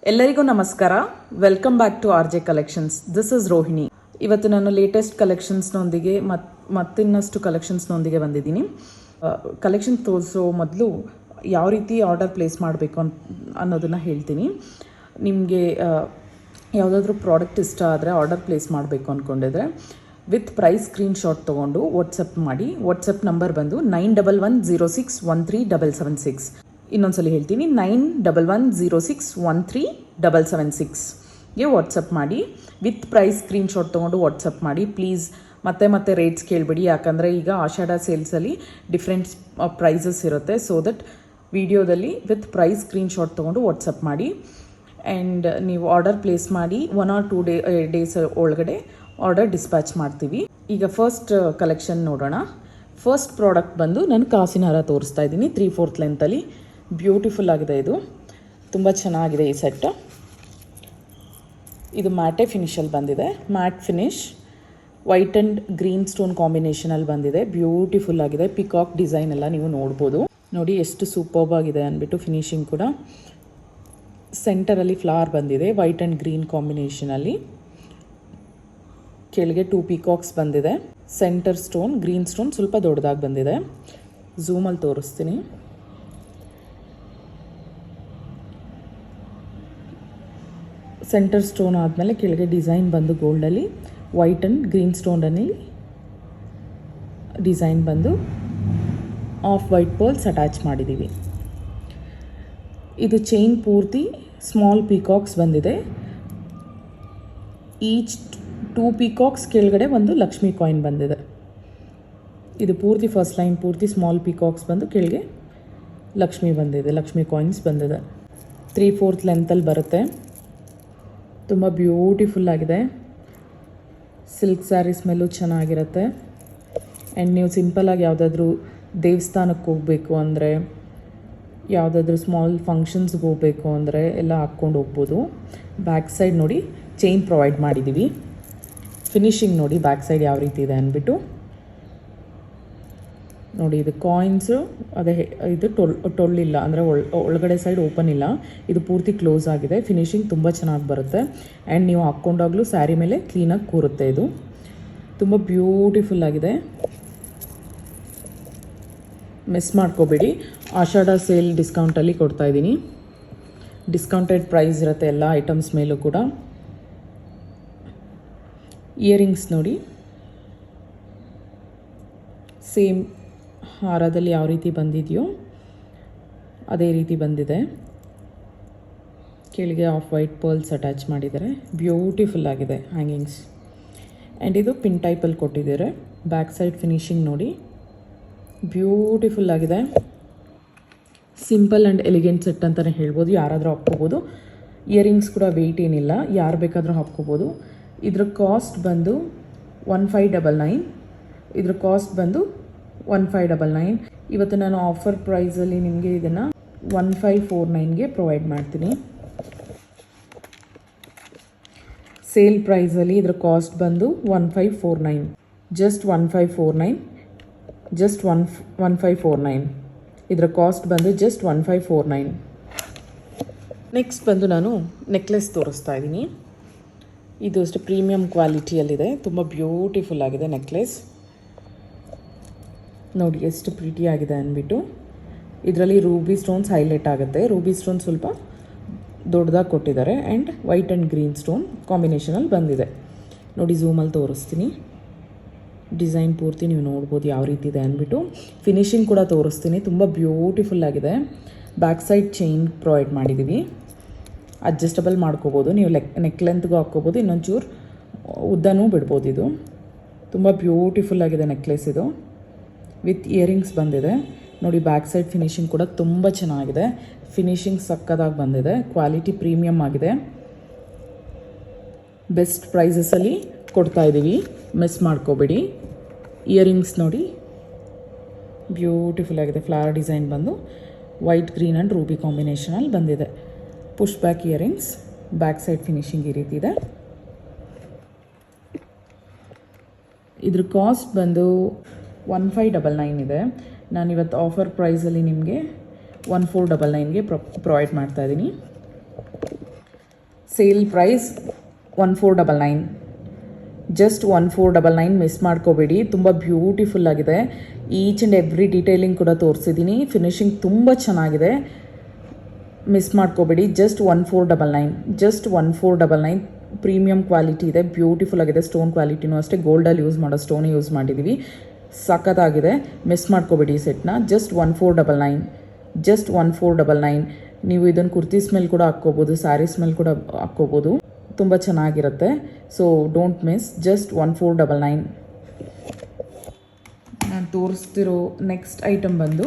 ಎಲ್ಲರಿಗೂ ನಮಸ್ಕಾರ. Welcome back to R J collections. This is Rohini. ಇವತ್ತು ನಾನು ಲೇಟೆಸ್ಟ್ ಕಲೆಕ್ಷನ್ಸ್ನೊಂದಿಗೆ ಮತ್ತಿನ್ನಷ್ಟು ಕಲೆಕ್ಷನ್ಸ್ನೊಂದಿಗೆ ಬಂದಿದ್ದೀನಿ. ಕಲೆಕ್ಷನ್ ತೋರಿಸೋ ಮೊದಲು ಯಾವ ರೀತಿ ಆರ್ಡರ್ ಪ್ಲೇಸ್ ಮಾಡಬೇಕು ಅನ್ನೋದನ್ನು ಹೇಳ್ತೀನಿ. ನಿಮಗೆ ಯಾವುದಾದ್ರೂ ಪ್ರಾಡಕ್ಟ್ ಇಷ್ಟ ಆದರೆ ಆರ್ಡರ್ ಪ್ಲೇಸ್ ಮಾಡಬೇಕು ಅಂದ್ಕೊಂಡಿದ್ರೆ ವಿತ್ ಪ್ರೈಸ್ ಸ್ಕ್ರೀನ್ಶಾಟ್ ತೊಗೊಂಡು ವಾಟ್ಸಪ್ ಮಾಡಿ. ವಾಟ್ಸಪ್ ನಂಬರ್ ಬಂದು 9110613776. ಇನ್ನೊಂದ್ಸಲ ಹೇಳ್ತೀನಿ, 9110613776ಗೆ ವಾಟ್ಸಪ್ ಮಾಡಿ. ವಿತ್ ಪ್ರೈಸ್ ಸ್ಕ್ರೀನ್ಶಾಟ್ ತೊಗೊಂಡು ವಾಟ್ಸಪ್ ಮಾಡಿ. ಪ್ಲೀಸ್ ಮತ್ತೆ ರೇಟ್ಸ್ ಕೇಳಬೇಡಿ, ಯಾಕಂದರೆ ಈಗ ಆಷಾಢ ಸೇಲ್ಸಲ್ಲಿ ಡಿಫ್ರೆಂಟ್ ಪ್ರೈಸಸ್ ಇರುತ್ತೆ. ಸೊ ದಟ್ ವಿಡಿಯೋದಲ್ಲಿ ವಿತ್ ಪ್ರೈಸ್ ಸ್ಕ್ರೀನ್ಶಾಟ್ ತೊಗೊಂಡು ವಾಟ್ಸಪ್ ಮಾಡಿ. ಆ್ಯಂಡ್ ನೀವು ಆರ್ಡರ್ ಪ್ಲೇಸ್ ಮಾಡಿ 1 or 2 ಡೇಸ್ ಒಳಗಡೆ ಆರ್ಡರ್ ಡಿಸ್ಪ್ಯಾಚ್ ಮಾಡ್ತೀವಿ. ಈಗ ಫಸ್ಟ್ ಕಲೆಕ್ಷನ್ ನೋಡೋಣ. ಫಸ್ಟ್ ಪ್ರಾಡಕ್ಟ್ ಬಂದು ನಾನು ಕಾಸಿನ ಹಾರ ತೋರಿಸ್ತಾ ಇದ್ದೀನಿ 3/4 ಲೆಂತಲ್ಲಿ. ಬ್ಯೂಟಿಫುಲ್ ಆಗಿದೆ, ಇದು ತುಂಬ ಚೆನ್ನಾಗಿದೆ ಈ ಸೆಟ್. ಇದು ಮ್ಯಾಟೆ ಫಿನಿಷಲ್ಲಿ ಬಂದಿದೆ. Matte finish white and green stone ಕಾಂಬಿನೇಷನಲ್ಲಿ ಬಂದಿದೆ. ಬ್ಯೂಟಿಫುಲ್ ಆಗಿದೆ. ಪಿಕಾಕ್ ಡಿಸೈನ್ ಎಲ್ಲ ನೀವು ನೋಡ್ಬೋದು. ನೋಡಿ ಎಷ್ಟು ಸೂಪರ್ಬ್ ಆಗಿದೆ ಅಂದ್ಬಿಟ್ಟು. ಫಿನಿಶಿಂಗ್ ಕೂಡ ಸೆಂಟರಲ್ಲಿ ಫ್ಲವರ್ ಬಂದಿದೆ ವೈಟ್ ಆ್ಯಂಡ್ ಗ್ರೀನ್ ಕಾಂಬಿನೇಷನಲ್ಲಿ. ಕೆಳಗೆ 2 ಪಿಕಾಕ್ಸ್ ಬಂದಿದೆ. ಸೆಂಟರ್ ಸ್ಟೋನ್ ಗ್ರೀನ್ ಸ್ಟೋನ್ ಸ್ವಲ್ಪ ದೊಡ್ಡದಾಗಿ ಬಂದಿದೆ. ಝೂಮಲ್ಲಿ ತೋರಿಸ್ತೀನಿ. ಸೆಂಟರ್ ಸ್ಟೋನ್ ಆದಮೇಲೆ ಕೆಳಗೆ ಡಿಸೈನ್ ಬಂದು ಗೋಲ್ಡಲ್ಲಿ ವೈಟ್ ಆ್ಯಂಡ್ ಗ್ರೀನ್ ಸ್ಟೋನಲ್ಲಿ ಡಿಸೈನ್ ಬಂದು ಆಫ್ ವೈಟ್ ಪರ್ಲ್ಸ್ ಅಟ್ಯಾಚ್ ಮಾಡಿದ್ದೀವಿ. ಇದು ಚೈನ್ ಪೂರ್ತಿ ಸ್ಮಾಲ್ ಪಿಕಾಕ್ಸ್ ಬಂದಿದೆ. ಈಚ್ 2 ಪಿಕಾಕ್ಸ್ ಕೆಳಗಡೆ ಒಂದು ಲಕ್ಷ್ಮಿ ಕಾಯಿನ್ ಬಂದಿದೆ. ಇದು ಪೂರ್ತಿ ಫಸ್ಟ್ ಲೈನ್ ಪೂರ್ತಿ ಸ್ಮಾಲ್ ಪಿಕಾಕ್ಸ್ ಬಂದು ಕೆಳಗೆ ಲಕ್ಷ್ಮಿ ಬಂದಿದೆ, ಲಕ್ಷ್ಮಿ ಕಾಯಿನ್ಸ್ ಬಂದಿದೆ. 3/4 ಲೆಂತಲ್ಲಿ ಬರುತ್ತೆ. ತುಂಬ ಬ್ಯೂಟಿಫುಲ್ ಆಗಿದೆ. ಸಿಲ್ಕ್ ಸ್ಯಾರೀಸ್ ಮೇಲೂ ಚೆನ್ನಾಗಿರುತ್ತೆ. ಆ್ಯಂಡ್ ನೀವು ಸಿಂಪಲಾಗಿ ಯಾವುದಾದ್ರೂ ದೇವಸ್ಥಾನಕ್ಕೆ ಹೋಗಬೇಕು ಅಂದರೆ, ಯಾವುದಾದ್ರೂ ಸ್ಮಾಲ್ ಫಂಕ್ಷನ್ಸ್ಗೆ ಹೋಗಬೇಕು ಅಂದರೆ ಎಲ್ಲ ಹಾಕ್ಕೊಂಡು ಹೋಗ್ಬೋದು. ಬ್ಯಾಕ್ ಸೈಡ್ ನೋಡಿ ಚೈನ್ ಪ್ರೊವೈಡ್ ಮಾಡಿದ್ದೀವಿ. ಫಿನಿಶಿಂಗ್ ನೋಡಿ ಬ್ಯಾಕ್ ಸೈಡ್ ಯಾವ ರೀತಿ ಇದೆ ಅಂದ್ಬಿಟ್ಟು. ನೋಡಿ ಇದು ಕಾಯಿನ್ಸು ಅದೇ ಇದು ಟೊಳ್ಳಿಲ್ಲ, ಅಂದರೆ ಒಳಗಡೆ ಸೈಡ್ ಓಪನ್ ಇಲ್ಲ. ಇದು ಪೂರ್ತಿ ಕ್ಲೋಸ್ ಆಗಿದೆ. ಫಿನಿಶಿಂಗ್ ತುಂಬ ಚೆನ್ನಾಗಿ ಬರುತ್ತೆ. ಆ್ಯಂಡ್ ನೀವು ಹಾಕ್ಕೊಂಡಾಗಲೂ ಸ್ಯಾರಿ ಮೇಲೆ ಕ್ಲೀನಾಗಿ ಕೂರುತ್ತೆ. ಇದು ತುಂಬ ಬ್ಯೂಟಿಫುಲ್ ಆಗಿದೆ. ಮಿಸ್ ಮಾಡ್ಕೋಬೇಡಿ. ಆಷಾಢ ಸೇಲ್ ಡಿಸ್ಕೌಂಟಲ್ಲಿ ಕೊಡ್ತಾಯಿದ್ದೀನಿ. ಡಿಸ್ಕೌಂಟೆಡ್ ಪ್ರೈಸ್ ಇರುತ್ತೆ ಎಲ್ಲ ಐಟಮ್ಸ್ ಮೇಲೂ ಕೂಡ. ಇಯರಿಂಗ್ಸ್ ನೋಡಿ ಸೇಮ್ ಹಾರದಲ್ಲಿ ಯಾವ ರೀತಿ ಬಂದಿದೆಯೋ ಅದೇ ರೀತಿ ಬಂದಿದೆ. ಕೆಳಗೆ ಆಫ್ ವೈಟ್ ಪರ್ಲ್ಸ್ ಅಟ್ಯಾಚ್ ಮಾಡಿದ್ದಾರೆ. ಬ್ಯೂಟಿಫುಲ್ ಆಗಿದೆ ಹ್ಯಾಂಗಿಂಗ್ಸ್. ಆ್ಯಂಡ್ ಇದು ಪಿನ್ ಟೈಪಲ್ಲಿ ಕೊಟ್ಟಿದ್ದಾರೆ. ಬ್ಯಾಕ್ ಸೈಡ್ ಫಿನಿಶಿಂಗ್ ನೋಡಿ ಬ್ಯೂಟಿಫುಲ್ ಆಗಿದೆ. ಸಿಂಪಲ್ ಆ್ಯಂಡ್ ಎಲಿಗೆಂಟ್ ಸೆಟ್ ಅಂತಲೇ ಹೇಳ್ಬೋದು. ಯಾರಾದರೂ ಹಾಕ್ಕೋಬೋದು. ಇಯರಿಂಗ್ಸ್ ಕೂಡ ವೆಯ್ಟ್ ಏನಿಲ್ಲ, ಯಾರು ಬೇಕಾದರೂ ಹಾಕ್ಕೋಬೋದು. ಇದ್ರ ಕಾಸ್ಟ್ ಬಂದು 1599. ಇದ್ರ ಕಾಸ್ಟ್ ಬಂದು 1599. ಇವತ್ತು ನಾನು ಆಫರ್ ಪ್ರೈಸಲ್ಲಿ ನಿಮಗೆ ಇದನ್ನು 1549ಗೆ ಪ್ರೊವೈಡ್ ಮಾಡ್ತೀನಿ. ಸೇಲ್ ಪ್ರೈಸಲ್ಲಿ ಇದರ ಕಾಸ್ಟ್ ಬಂದು 1549. ಜಸ್ಟ್ 1549. ಜಸ್ಟ್ 1549. ಇದರ ಕಾಸ್ಟ್ ಬಂದು ಜಸ್ಟ್ 1549. ನೆಕ್ಸ್ಟ್ ಬಂದು ನಾನು ನೆಕ್ಲೆಸ್ ತೋರಿಸ್ತಾ ಇದ್ದೀನಿ. ಇದು ಅಷ್ಟು ಪ್ರೀಮಿಯಂ ಕ್ವಾಲಿಟಿಯಲ್ಲಿದೆ. ತುಂಬ ಬ್ಯೂಟಿಫುಲ್ ಆಗಿದೆ ನೆಕ್ಲೆಸ್. ನೋಡಿ ಎಷ್ಟು ಪ್ರೀಟಿ ಆಗಿದೆ ಅಂದ್ಬಿಟ್ಟು. ಇದರಲ್ಲಿ ರೂಬಿ ಸ್ಟೋನ್ಸ್ ಹೈಲೈಟ್ ಆಗುತ್ತೆ. ರೂಬಿ ಸ್ಟೋನ್ ಸ್ವಲ್ಪ ದೊಡ್ಡದಾಗಿ ಕೊಟ್ಟಿದ್ದಾರೆ. And white and green stone ಕಾಂಬಿನೇಷನಲ್ಲಿ ಬಂದಿದೆ. ನೋಡಿ ಝೂಮಲ್ಲಿ ತೋರಿಸ್ತೀನಿ. ಡಿಸೈನ್ ಪೂರ್ತಿ ನೀವು ನೋಡ್ಬೋದು ಯಾವ ರೀತಿ ಇದೆ ಅಂದ್ಬಿಟ್ಟು. ಫಿನಿಶಿಂಗ್ ಕೂಡ ತೋರಿಸ್ತೀನಿ. ತುಂಬ ಬ್ಯೂಟಿಫುಲ್ ಆಗಿದೆ. ಬ್ಯಾಕ್ ಸೈಡ್ ಚೈನ್ ಪ್ರೊವೈಡ್ ಮಾಡಿದ್ದೀವಿ. ಅಡ್ಜಸ್ಟಬಲ್ ಮಾಡ್ಕೋಬೋದು. ನೀವು ನೆಕ್ ಲೆಂತ್ಗೂ ಹಾಕ್ಕೋಬೋದು. ಇನ್ನೊಂಚೂರು ಉದ್ದನೂ ಬಿಡ್ಬೋದು. ಇದು ತುಂಬ ಬ್ಯೂಟಿಫುಲ್ ಆಗಿದೆ ನೆಕ್ಲೆಸ್. ಇದು ವಿತ್ ಇಯರಿಂಗ್ಸ್ ಬಂದಿದೆ. ನೋಡಿ ಬ್ಯಾಕ್ ಸೈಡ್ ಫಿನಿಶಿಂಗ್ ಕೂಡ ತುಂಬ ಚೆನ್ನಾಗಿದೆ. ಫಿನಿಶಿಂಗ್ ಸಕ್ಕದಾಗಿ ಬಂದಿದೆ. ಕ್ವಾಲಿಟಿ ಪ್ರೀಮಿಯಮ್ ಆಗಿದೆ. ಬೆಸ್ಟ್ ಪ್ರೈಸಸಲ್ಲಿ ಕೊಡ್ತಾಯಿದ್ದೀವಿ. ಮಿಸ್ ಮಾಡ್ಕೋಬೇಡಿ. ಇಯರಿಂಗ್ಸ್ ನೋಡಿ ಬ್ಯೂಟಿಫುಲ್ ಆಗಿದೆ. ಫ್ಲವರ್ ಡಿಸೈನ್ ಬಂದು ವೈಟ್ ಗ್ರೀನ್ ಆ್ಯಂಡ್ ರೂಬಿ ಕಾಂಬಿನೇಷನಲ್ಲಿ ಬಂದಿದೆ. Push back earrings. Back side finishing ಈ ರೀತಿ ಇದೆ. ಇದ್ರ ಕಾಸ್ಟ್ ಬಂದು 1599 ಇದೆ. ನಾನಿವತ್ತು ಆಫರ್ ಪ್ರೈಸಲ್ಲಿ ನಿಮಗೆ 1499ಗೆ ಪ್ರೊವೈಡ್ ಮಾಡ್ತಾಯಿದ್ದೀನಿ. Sale price 1499, just 1499. ಮಿಸ್ ಮಾಡ್ಕೋಬೇಡಿ. ತುಂಬ ಬ್ಯೂಟಿಫುಲ್ ಆಗಿದೆ. ಈಚ್ ಆ್ಯಂಡ್ ಎವ್ರಿ ಡೀಟೇಲಿಂಗ್ ಕೂಡ ತೋರಿಸಿದ್ದೀನಿ. ಫಿನಿಶಿಂಗ್ ತುಂಬ ಚೆನ್ನಾಗಿದೆ. ಮಿಸ್ ಮಾಡ್ಕೋಬೇಡಿ. Just 1499, just 1499. ಪ್ರೀಮಿಯಂ ಕ್ವಾಲಿಟಿ ಇದೆ, ಬ್ಯೂಟಿಫುಲ್ ಆಗಿದೆ. ಸ್ಟೋನ್ ಕ್ವಾಲಿಟಿನೂ ಅಷ್ಟೇ ಗೋಲ್ಡಲ್ಲಿ ಯೂಸ್ ಮಾಡೋ ಸ್ಟೋನ್ ಯೂಸ್ ಮಾಡಿದ್ದೀವಿ. ಸಖತ್ತಾಗಿದೆ. ಮಿಸ್ ಮಾಡ್ಕೋಬೇಡಿ ಈ ಸೆಟ್ನ. Just 1499, just 1499. ನೀವು ಇದನ್ನು ಕುರ್ತೀಸ್ ಮೇಲೆ ಕೂಡ ಹಾಕ್ಕೋಬೋದು, ಸ್ಯಾರೀಸ್ ಮೇಲೆ ಕೂಡ ಹಾಕ್ಕೋಬೋದು. ತುಂಬ ಚೆನ್ನಾಗಿರುತ್ತೆ. So don't miss. ಜಸ್ಟ್ 1499. ನಾನು ತೋರಿಸ್ತಿರೋ ನೆಕ್ಸ್ಟ್ ಐಟಮ್ ಬಂದು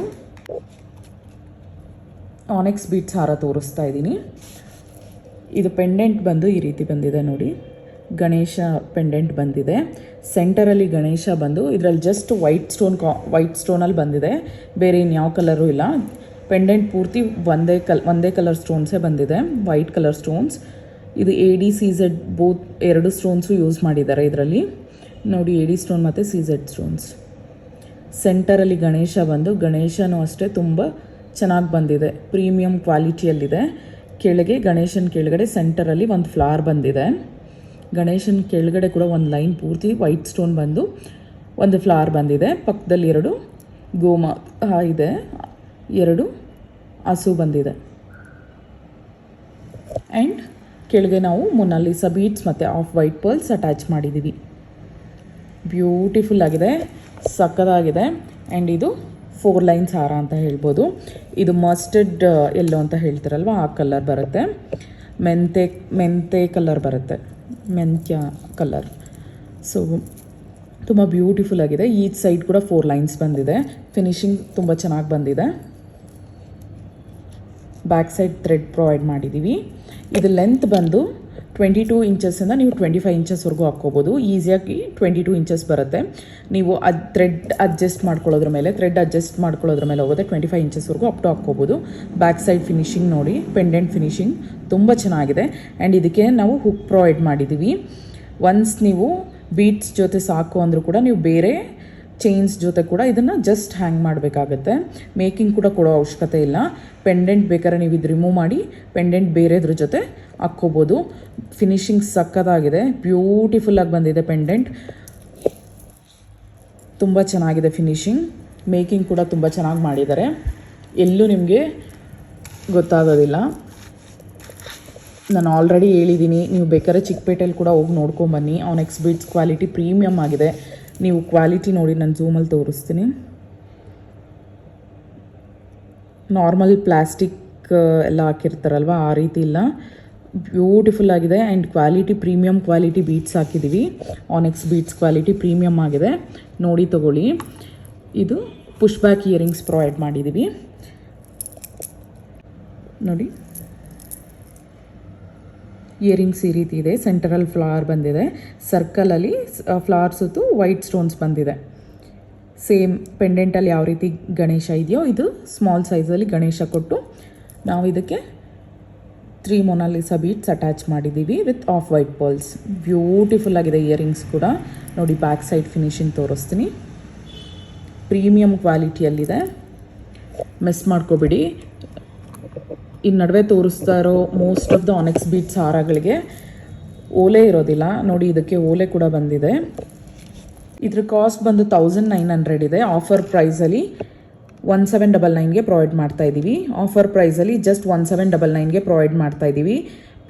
ಆನೆಕ್ಸ್ ಬೀಟ್ಸ್ ಹಾರ ತೋರಿಸ್ತಾ ಇದ್ದೀನಿ. ಇದು ಪೆಂಡೆಂಟ್ ಬಂದು ಈ ರೀತಿ ಬಂದಿದೆ ನೋಡಿ. ಗಣೇಶ ಪೆಂಡೆಂಟ್ ಬಂದಿದೆ. ಸೆಂಟರಲ್ಲಿ ಗಣೇಶ ಬಂದು ಇದರಲ್ಲಿ ಜಸ್ಟ್ ವೈಟ್ ಸ್ಟೋನಲ್ಲಿ ಬಂದಿದೆ. ಬೇರೆ ಇನ್ಯಾವ ಕಲರು ಇಲ್ಲ. ಪೆಂಡೆಂಟ್ ಪೂರ್ತಿ ಒಂದೇ ಕಲರ್ ಸ್ಟೋನ್ಸೇ ಬಂದಿದೆ, ವೈಟ್ ಕಲರ್ ಸ್ಟೋನ್ಸ್. ಇದು AD CZ ಬೋತ್ ಎರಡು ಸ್ಟೋನ್ಸು ಯೂಸ್ ಮಾಡಿದ್ದಾರೆ ಇದರಲ್ಲಿ ನೋಡಿ. AD ಸ್ಟೋನ್ ಮತ್ತು CZ ಸ್ಟೋನ್ಸ್. ಸೆಂಟರಲ್ಲಿ ಗಣೇಶ ಬಂದು, ಗಣೇಶನೂ ಅಷ್ಟೇ ತುಂಬ ಚೆನ್ನಾಗಿ ಬಂದಿದೆ, ಪ್ರೀಮಿಯಂ ಕ್ವಾಲಿಟಿಯಲ್ಲಿದೆ. ಕೆಳಗೆ ಗಣೇಶನ ಕೆಳಗಡೆ ಸೆಂಟರಲ್ಲಿ ಒಂದು ಫ್ಲವರ್ ಬಂದಿದೆ. ಗಣೇಶನ ಕೆಳಗಡೆ ಕೂಡ ಒಂದು ಲೈನ್ ಪೂರ್ತಿ ವೈಟ್ ಸ್ಟೋನ್ ಬಂದು ಒಂದು ಫ್ಲವರ್ ಬಂದಿದೆ. ಪಕ್ಕದಲ್ಲಿ ಎರಡು ಇದೆ, ಎರಡು ಹಸು ಬಂದಿದೆ. ಆ್ಯಂಡ್ ಕೆಳಗೆ ನಾವು ಮೊನಾಲಿಸಾ ಬೀಡ್ಸ್ ಮತ್ತು ಆಫ್ ವೈಟ್ ಪರ್ಲ್ಸ್ ಅಟ್ಯಾಚ್ ಮಾಡಿದ್ದೀವಿ. ಬ್ಯೂಟಿಫುಲ್ ಆಗಿದೆ, ಸಕ್ಕತ್ತಾಗಿದೆ. ಆ್ಯಂಡ್ ಇದು 4 ಲೈನ್ಸ್ ಹಾರ ಅಂತ ಹೇಳ್ಬೋದು. ಇದು ಮಸ್ಟರ್ಡ್ ಎಲ್ಲೋ ಅಂತ ಹೇಳ್ತಾರಲ್ವ, ಆ ಕಲರ್ ಬರುತ್ತೆ. ಮೆಂತೆ ಕಲರ್ ಬರುತ್ತೆ, ಮೆಂತ್ಯ ಕಲರ್. ಸೊ ತುಂಬ ಬ್ಯೂಟಿಫುಲ್ ಆಗಿದೆ. ಈಚ್ ಸೈಡ್ ಕೂಡ 4 ಲೈನ್ಸ್ ಬಂದಿದೆ. ಫಿನಿಶಿಂಗ್ ತುಂಬ ಚೆನ್ನಾಗಿ ಬಂದಿದೆ. ಬ್ಯಾಕ್ ಸೈಡ್ ಥ್ರೆಡ್ ಪ್ರೊವೈಡ್ ಮಾಡಿದ್ದೀವಿ. ಇದು ಲೆಂತ್ ಬಂದು 22 ಇಂಚಸ್ಸಿಂದ ನೀವು 25 ಇಂಚಸ್ವರೆಗೂ ಹಾಕ್ಕೋಬೋದು. ಈಸಿಯಾಗಿ 22 ಇಂಚಸ್ ಬರುತ್ತೆ. ನೀವು ಥ್ರೆಡ್ ಅಡ್ಜಸ್ಟ್ ಮಾಡ್ಕೊಳ್ಳೋದ್ರ ಮೇಲೆ ಹೋಗುತ್ತೆ. 25 ಇಂಚಸ್ವರೆಗೂ ಅಪ್ ಟು ಹಾಕ್ಕೋಬೋದು. ಬ್ಯಾಕ್ ಸೈಡ್ ಫಿನಿಶಿಂಗ್ ನೋಡಿ, ಪೆಂಡೆಂಟ್ ಫಿನಿಶಿಂಗ್ ತುಂಬ ಚೆನ್ನಾಗಿದೆ. ಆ್ಯಂಡ್ ಇದಕ್ಕೆ ನಾವು ಹುಕ್ ಪ್ರೊವೈಡ್ ಮಾಡಿದ್ದೀವಿ. ಒನ್ಸ್ ನೀವು ಬೀಟ್ಸ್ ಜೊತೆ ಸಾಕು ಅಂದರೂ ಕೂಡ ನೀವು ಬೇರೆ ಚೈನ್ಸ್ ಜೊತೆ ಕೂಡ ಇದನ್ನು ಜಸ್ಟ್ ಹ್ಯಾಂಗ್ ಮಾಡಬೇಕಾಗತ್ತೆ. ಮೇಕಿಂಗ್ ಕೂಡ ಕೊಡೋ ಅವಶ್ಯಕತೆ ಇಲ್ಲ. ಪೆಂಡೆಂಟ್ ಬೇಕಾದ್ರೆ ನೀವು ಇದು ರಿಮೂವ್ ಮಾಡಿ ಪೆಂಡೆಂಟ್ ಬೇರೆದ್ರ ಜೊತೆ ಹಾಕ್ಕೋಬೋದು. ಫಿನಿಶಿಂಗ್ ಸಕ್ಕತ್ತಾಗಿದೆ, ಬ್ಯೂಟಿಫುಲ್ಲಾಗಿ ಬಂದಿದೆ. ಪೆಂಡೆಂಟ್ ತುಂಬ ಚೆನ್ನಾಗಿದೆ ಫಿನಿಶಿಂಗ್. ಮೇಕಿಂಗ್ ಕೂಡ ತುಂಬ ಚೆನ್ನಾಗಿ ಮಾಡಿದ್ದಾರೆ, ಎಲ್ಲೂ ನಿಮಗೆ ಗೊತ್ತಾಗೋದಿಲ್ಲ. ನಾನು ಆಲ್ರೆಡಿ ಹೇಳಿದ್ದೀನಿ, ನೀವು ಬೇಕಾದ್ರೆ ಚಿಕ್ಕಪೇಟೆಯಲ್ಲಿ ಕೂಡ ಹೋಗಿ ನೋಡ್ಕೊಂಬನ್ನಿ. ಆನೆಕ್ಸ್ ಬೀಡ್ಸ್ ಕ್ವಾಲಿಟಿ ಪ್ರೀಮಿಯಮ್ ಆಗಿದೆ. ನೀವು ಕ್ವಾಲಿಟಿ ನೋಡಿ, ನಾನು ಝೂಮಲ್ಲಿ ತೋರಿಸ್ತೀನಿ. ನಾರ್ಮಲ್ ಪ್ಲಾಸ್ಟಿಕ್ ಎಲ್ಲ ಹಾಕಿರ್ತಾರಲ್ವ, ಆ ರೀತಿ ಇಲ್ಲ, ಬ್ಯೂಟಿಫುಲ್ ಆಗಿದೆ. And quality premium quality beads ಹಾಕಿದ್ದೀವಿ. ಆನೆಕ್ಸ್ ಬೀಡ್ಸ್ ಕ್ವಾಲಿಟಿ ಪ್ರೀಮಿಯಮ್ ಆಗಿದೆ, ನೋಡಿ ತಗೊಳ್ಳಿ. ಇದು ಪುಷ್ ಬ್ಯಾಕ್ ಇಯರಿಂಗ್ಸ್ ಪ್ರೊವೈಡ್ ಮಾಡಿದ್ದೀವಿ ನೋಡಿ. ಇಯರಿಂಗ್ಸ್ ಈ ರೀತಿ ಇದೆ. ಸೆಂಟರಲ್ಲಿ ಫ್ಲವರ್ ಬಂದಿದೆ, ಸರ್ಕಲಲ್ಲಿ ಫ್ಲವರ್ ಸುತ್ತು ವೈಟ್ ಸ್ಟೋನ್ಸ್ ಬಂದಿದೆ. ಸೇಮ್ ಪೆಂಡೆಂಟಲ್ಲಿ ಯಾವ ರೀತಿ ಗಣೇಶ ಇದೆಯೋ, ಇದು ಸ್ಮಾಲ್ ಸೈಜಲ್ಲಿ ಗಣೇಶ ಕೊಟ್ಟು ನಾವು ಇದಕ್ಕೆ 3 ಮೊನಾಲಿಸಾ ಬೀಡ್ಸ್ ಅಟ್ಯಾಚ್ ಮಾಡಿದ್ದೀವಿ with off white pearls. Beautiful ಆಗಿದೆ ಇಯರಿಂಗ್ಸ್ ಕೂಡ ನೋಡಿ. ಬ್ಯಾಕ್ ಸೈಡ್ ಫಿನಿಶಿಂಗ್ ತೋರಿಸ್ತೀನಿ, ಪ್ರೀಮಿಯಂ ಕ್ವಾಲಿಟಿಯಲ್ಲಿದೆ. ಮಿಸ್ ಮಾಡ್ಕೋಬೇಡಿ. ಈ ನಡುವೆ ತೋರಿಸ್ತಾ ಇರೋ most of the annex beads ಹಾರಗಳಿಗೆ ಓಲೆ ಇರೋದಿಲ್ಲ ನೋಡಿ. ಇದಕ್ಕೆ ಓಲೆ ಕೂಡ ಬಂದಿದೆ. ಇದ್ರ ಕಾಸ್ಟ್ ಬಂದು 1900 ಇದೆ. ಆಫರ್ ಪ್ರೈಸಲ್ಲಿ 1799ಗೆ ಪ್ರೊವೈಡ್ ಮಾಡ್ತಾ ಇದ್ದೀವಿ. ಆಫರ್ ಪ್ರೈಸಲ್ಲಿ ಜಸ್ಟ್ 1799ಗೆ ಪ್ರೊವೈಡ್ ಮಾಡ್ತಾ ಇದ್ದೀವಿ.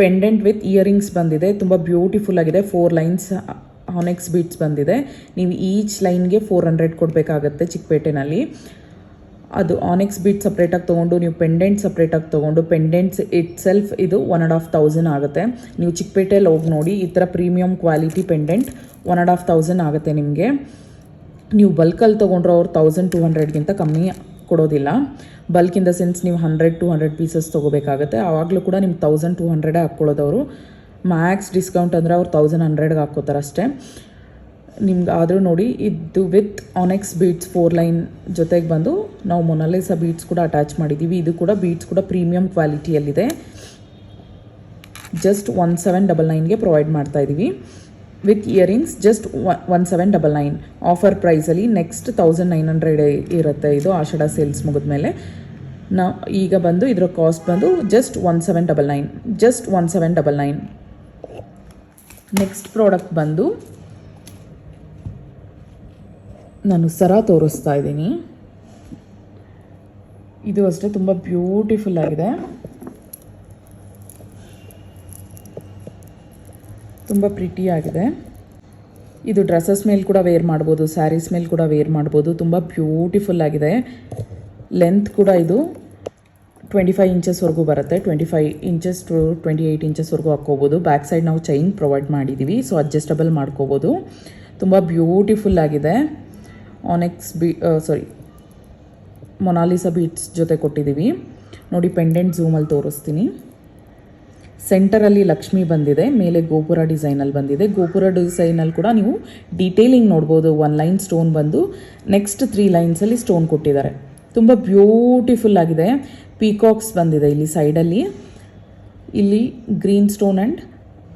ಪೆಂಡೆಂಟ್ ವಿತ್ ಇಯರಿಂಗ್ಸ್ ಬಂದಿದೆ, ತುಂಬ ಬ್ಯೂಟಿಫುಲ್ ಆಗಿದೆ. 4 ಲೈನ್ಸ್ ಆನೆಕ್ಸ್ ಬೀಡ್ಸ್ ಬಂದಿದೆ. ನೀವು ಈಚ್ ಲೈನ್ಗೆ 400 ಕೊಡಬೇಕಾಗತ್ತೆ ಚಿಕ್ಕಪೇಟೆನಲ್ಲಿ. ಅದು ಆನೆಕ್ಸ್ ಬೀಟ್ ಸಪ್ರೇಟಾಗಿ ತೊಗೊಂಡು ನೀವು ಪೆಂಡೆಂಟ್ ಸಪ್ರೇಟಾಗಿ ತೊಗೊಂಡು ಪೆಂಡೆಂಟ್ಸ್ ಇಟ್ ಸೆಲ್ಫ್ ಇದು 1500 ಆಗುತ್ತೆ. ನೀವು ಚಿಕ್ಕಪೇಟೆಯಲ್ಲಿ ಹೋಗಿ ನೋಡಿ, ಈ ಥರ ಪ್ರೀಮಿಯಂ ಕ್ವಾಲಿಟಿ ಪೆಂಡೆಂಟ್ 1500 ಆಗುತ್ತೆ ನಿಮಗೆ. ನೀವು ಬಲ್ಕಲ್ಲಿ ತೊಗೊಂಡ್ರೆ ಅವ್ರು 1200ಗಿಂತ ಕಮ್ಮಿ ಕೊಡೋದಿಲ್ಲ. ಬಲ್ಕ್ ಇನ್ ದ ಸೆನ್ಸ್ ನೀವು 100-200 ಪೀಸಸ್ ತೊಗೋಬೇಕಾಗುತ್ತೆ. ಆವಾಗಲೂ ಕೂಡ ನಿಮ್ಗೆ 1200 ಹಾಕ್ಕೊಳ್ಳೋದವರು. ಮ್ಯಾಕ್ಸ್ ಡಿಸ್ಕೌಂಟ್ ಅಂದರೆ ಅವ್ರು 1100ಗೆ ಹಾಕ್ಕೋತಾರೆ ಅಷ್ಟೇ. ನಿಮ್ಗೆ ಆದರೂ ನೋಡಿ, ಇದು ವಿತ್ ಆನೆಕ್ಸ್ ಬೀಡ್ಸ್ 4 ಲೈನ್ ಜೊತೆಗೆ ಬಂದು ನಾವು ಮೊನಾಲಿಸಾ ಬೀಡ್ಸ್ ಕೂಡ ಅಟ್ಯಾಚ್ ಮಾಡಿದ್ದೀವಿ. ಇದು ಕೂಡ ಬೀಡ್ಸ್ ಕೂಡ ಪ್ರೀಮಿಯಂ ಕ್ವಾಲಿಟಿಯಲ್ಲಿದೆ. ಜಸ್ಟ್ 1799ಗೆ ಪ್ರೊವೈಡ್ ಮಾಡ್ತಾ ಇದ್ದೀವಿ ವಿತ್ ಇಯರಿಂಗ್ಸ್. ಜಸ್ಟ್ 1799 ಆಫರ್ ಪ್ರೈಸಲ್ಲಿ. ನೆಕ್ಸ್ಟ್ 1900 ಇರುತ್ತೆ ಇದು ಆಷಾಢ ಸೇಲ್ಸ್ ಮುಗಿದ್ಮೇಲೆ. ನಾವು ಈಗ ಬಂದು ಇದರ ಕಾಸ್ಟ್ ಬಂದು ಜಸ್ಟ್ 1799, ಜಸ್ಟ್ 1799. ನೆಕ್ಸ್ಟ್ ಪ್ರಾಡಕ್ಟ್ ಬಂದು ನಾನು ಸರ ತೋರಿಸ್ತಾ ಇದ್ದೀನಿ. ಇದು ಅಷ್ಟೇ ತುಂಬ ಬ್ಯೂಟಿಫುಲ್ ಆಗಿದೆ, ತುಂಬ ಪ್ರಿಟಿ ಆಗಿದೆ. ಇದು ಡ್ರೆಸ್ಸಸ್ ಮೇಲೆ ಕೂಡ ವೇರ್ ಮಾಡ್ಬೋದು, ಸ್ಯಾರೀಸ್ ಮೇಲೆ ಕೂಡ ವೇರ್ ಮಾಡ್ಬೋದು. ತುಂಬ ಬ್ಯೂಟಿಫುಲ್ ಆಗಿದೆ. ಲೆಂತ್ ಕೂಡ ಇದು 25 ಇಂಚಸ್ವರೆಗೂ ಬರುತ್ತೆ. 25 ಇಂಚಸ್ ಟು 28 ಇಂಚಸ್ವರೆಗೂ ಹಾಕ್ಕೋಬೋದು. ಬ್ಯಾಕ್ ಸೈಡ್ ನಾವು ಚೈನ್ ಪ್ರೊವೈಡ್ ಮಾಡಿದ್ದೀವಿ, ಸೊ ಅಡ್ಜಸ್ಟಬಲ್ ಮಾಡ್ಕೋಬೋದು. ತುಂಬ ಬ್ಯೂಟಿಫುಲ್ ಆಗಿದೆ. ಆನೆಕ್ಸ್ ಮೊನಾಲಿಸಾ ಬೀಟ್ಸ್ ಜೊತೆ ಕೊಟ್ಟಿದ್ದೀವಿ ನೋಡಿ. ಪೆಂಡೆಂಟ್ ಝೂಮಲ್ಲಿ ತೋರಿಸ್ತೀನಿ. ಸೆಂಟರಲ್ಲಿ ಲಕ್ಷ್ಮಿ ಬಂದಿದೆ, ಮೇಲೆ ಗೋಪುರ ಡಿಸೈನಲ್ಲಿ ಬಂದಿದೆ. ಗೋಪುರ ಡಿಸೈನಲ್ಲಿ ಕೂಡ ನೀವು ಡೀಟೇಲಿಂಗ್ ನೋಡ್ಬೋದು. 1 ಲೈನ್ ಸ್ಟೋನ್ ಬಂದು ನೆಕ್ಸ್ಟ್ 3 ಲೈನ್ಸಲ್ಲಿ ಸ್ಟೋನ್ ಕೊಟ್ಟಿದ್ದಾರೆ. ತುಂಬ ಬ್ಯೂಟಿಫುಲ್ ಆಗಿದೆ. ಪೀಕಾಕ್ಸ್ ಬಂದಿದೆ ಇಲ್ಲಿ ಸೈಡಲ್ಲಿ. ಇಲ್ಲಿ green stone and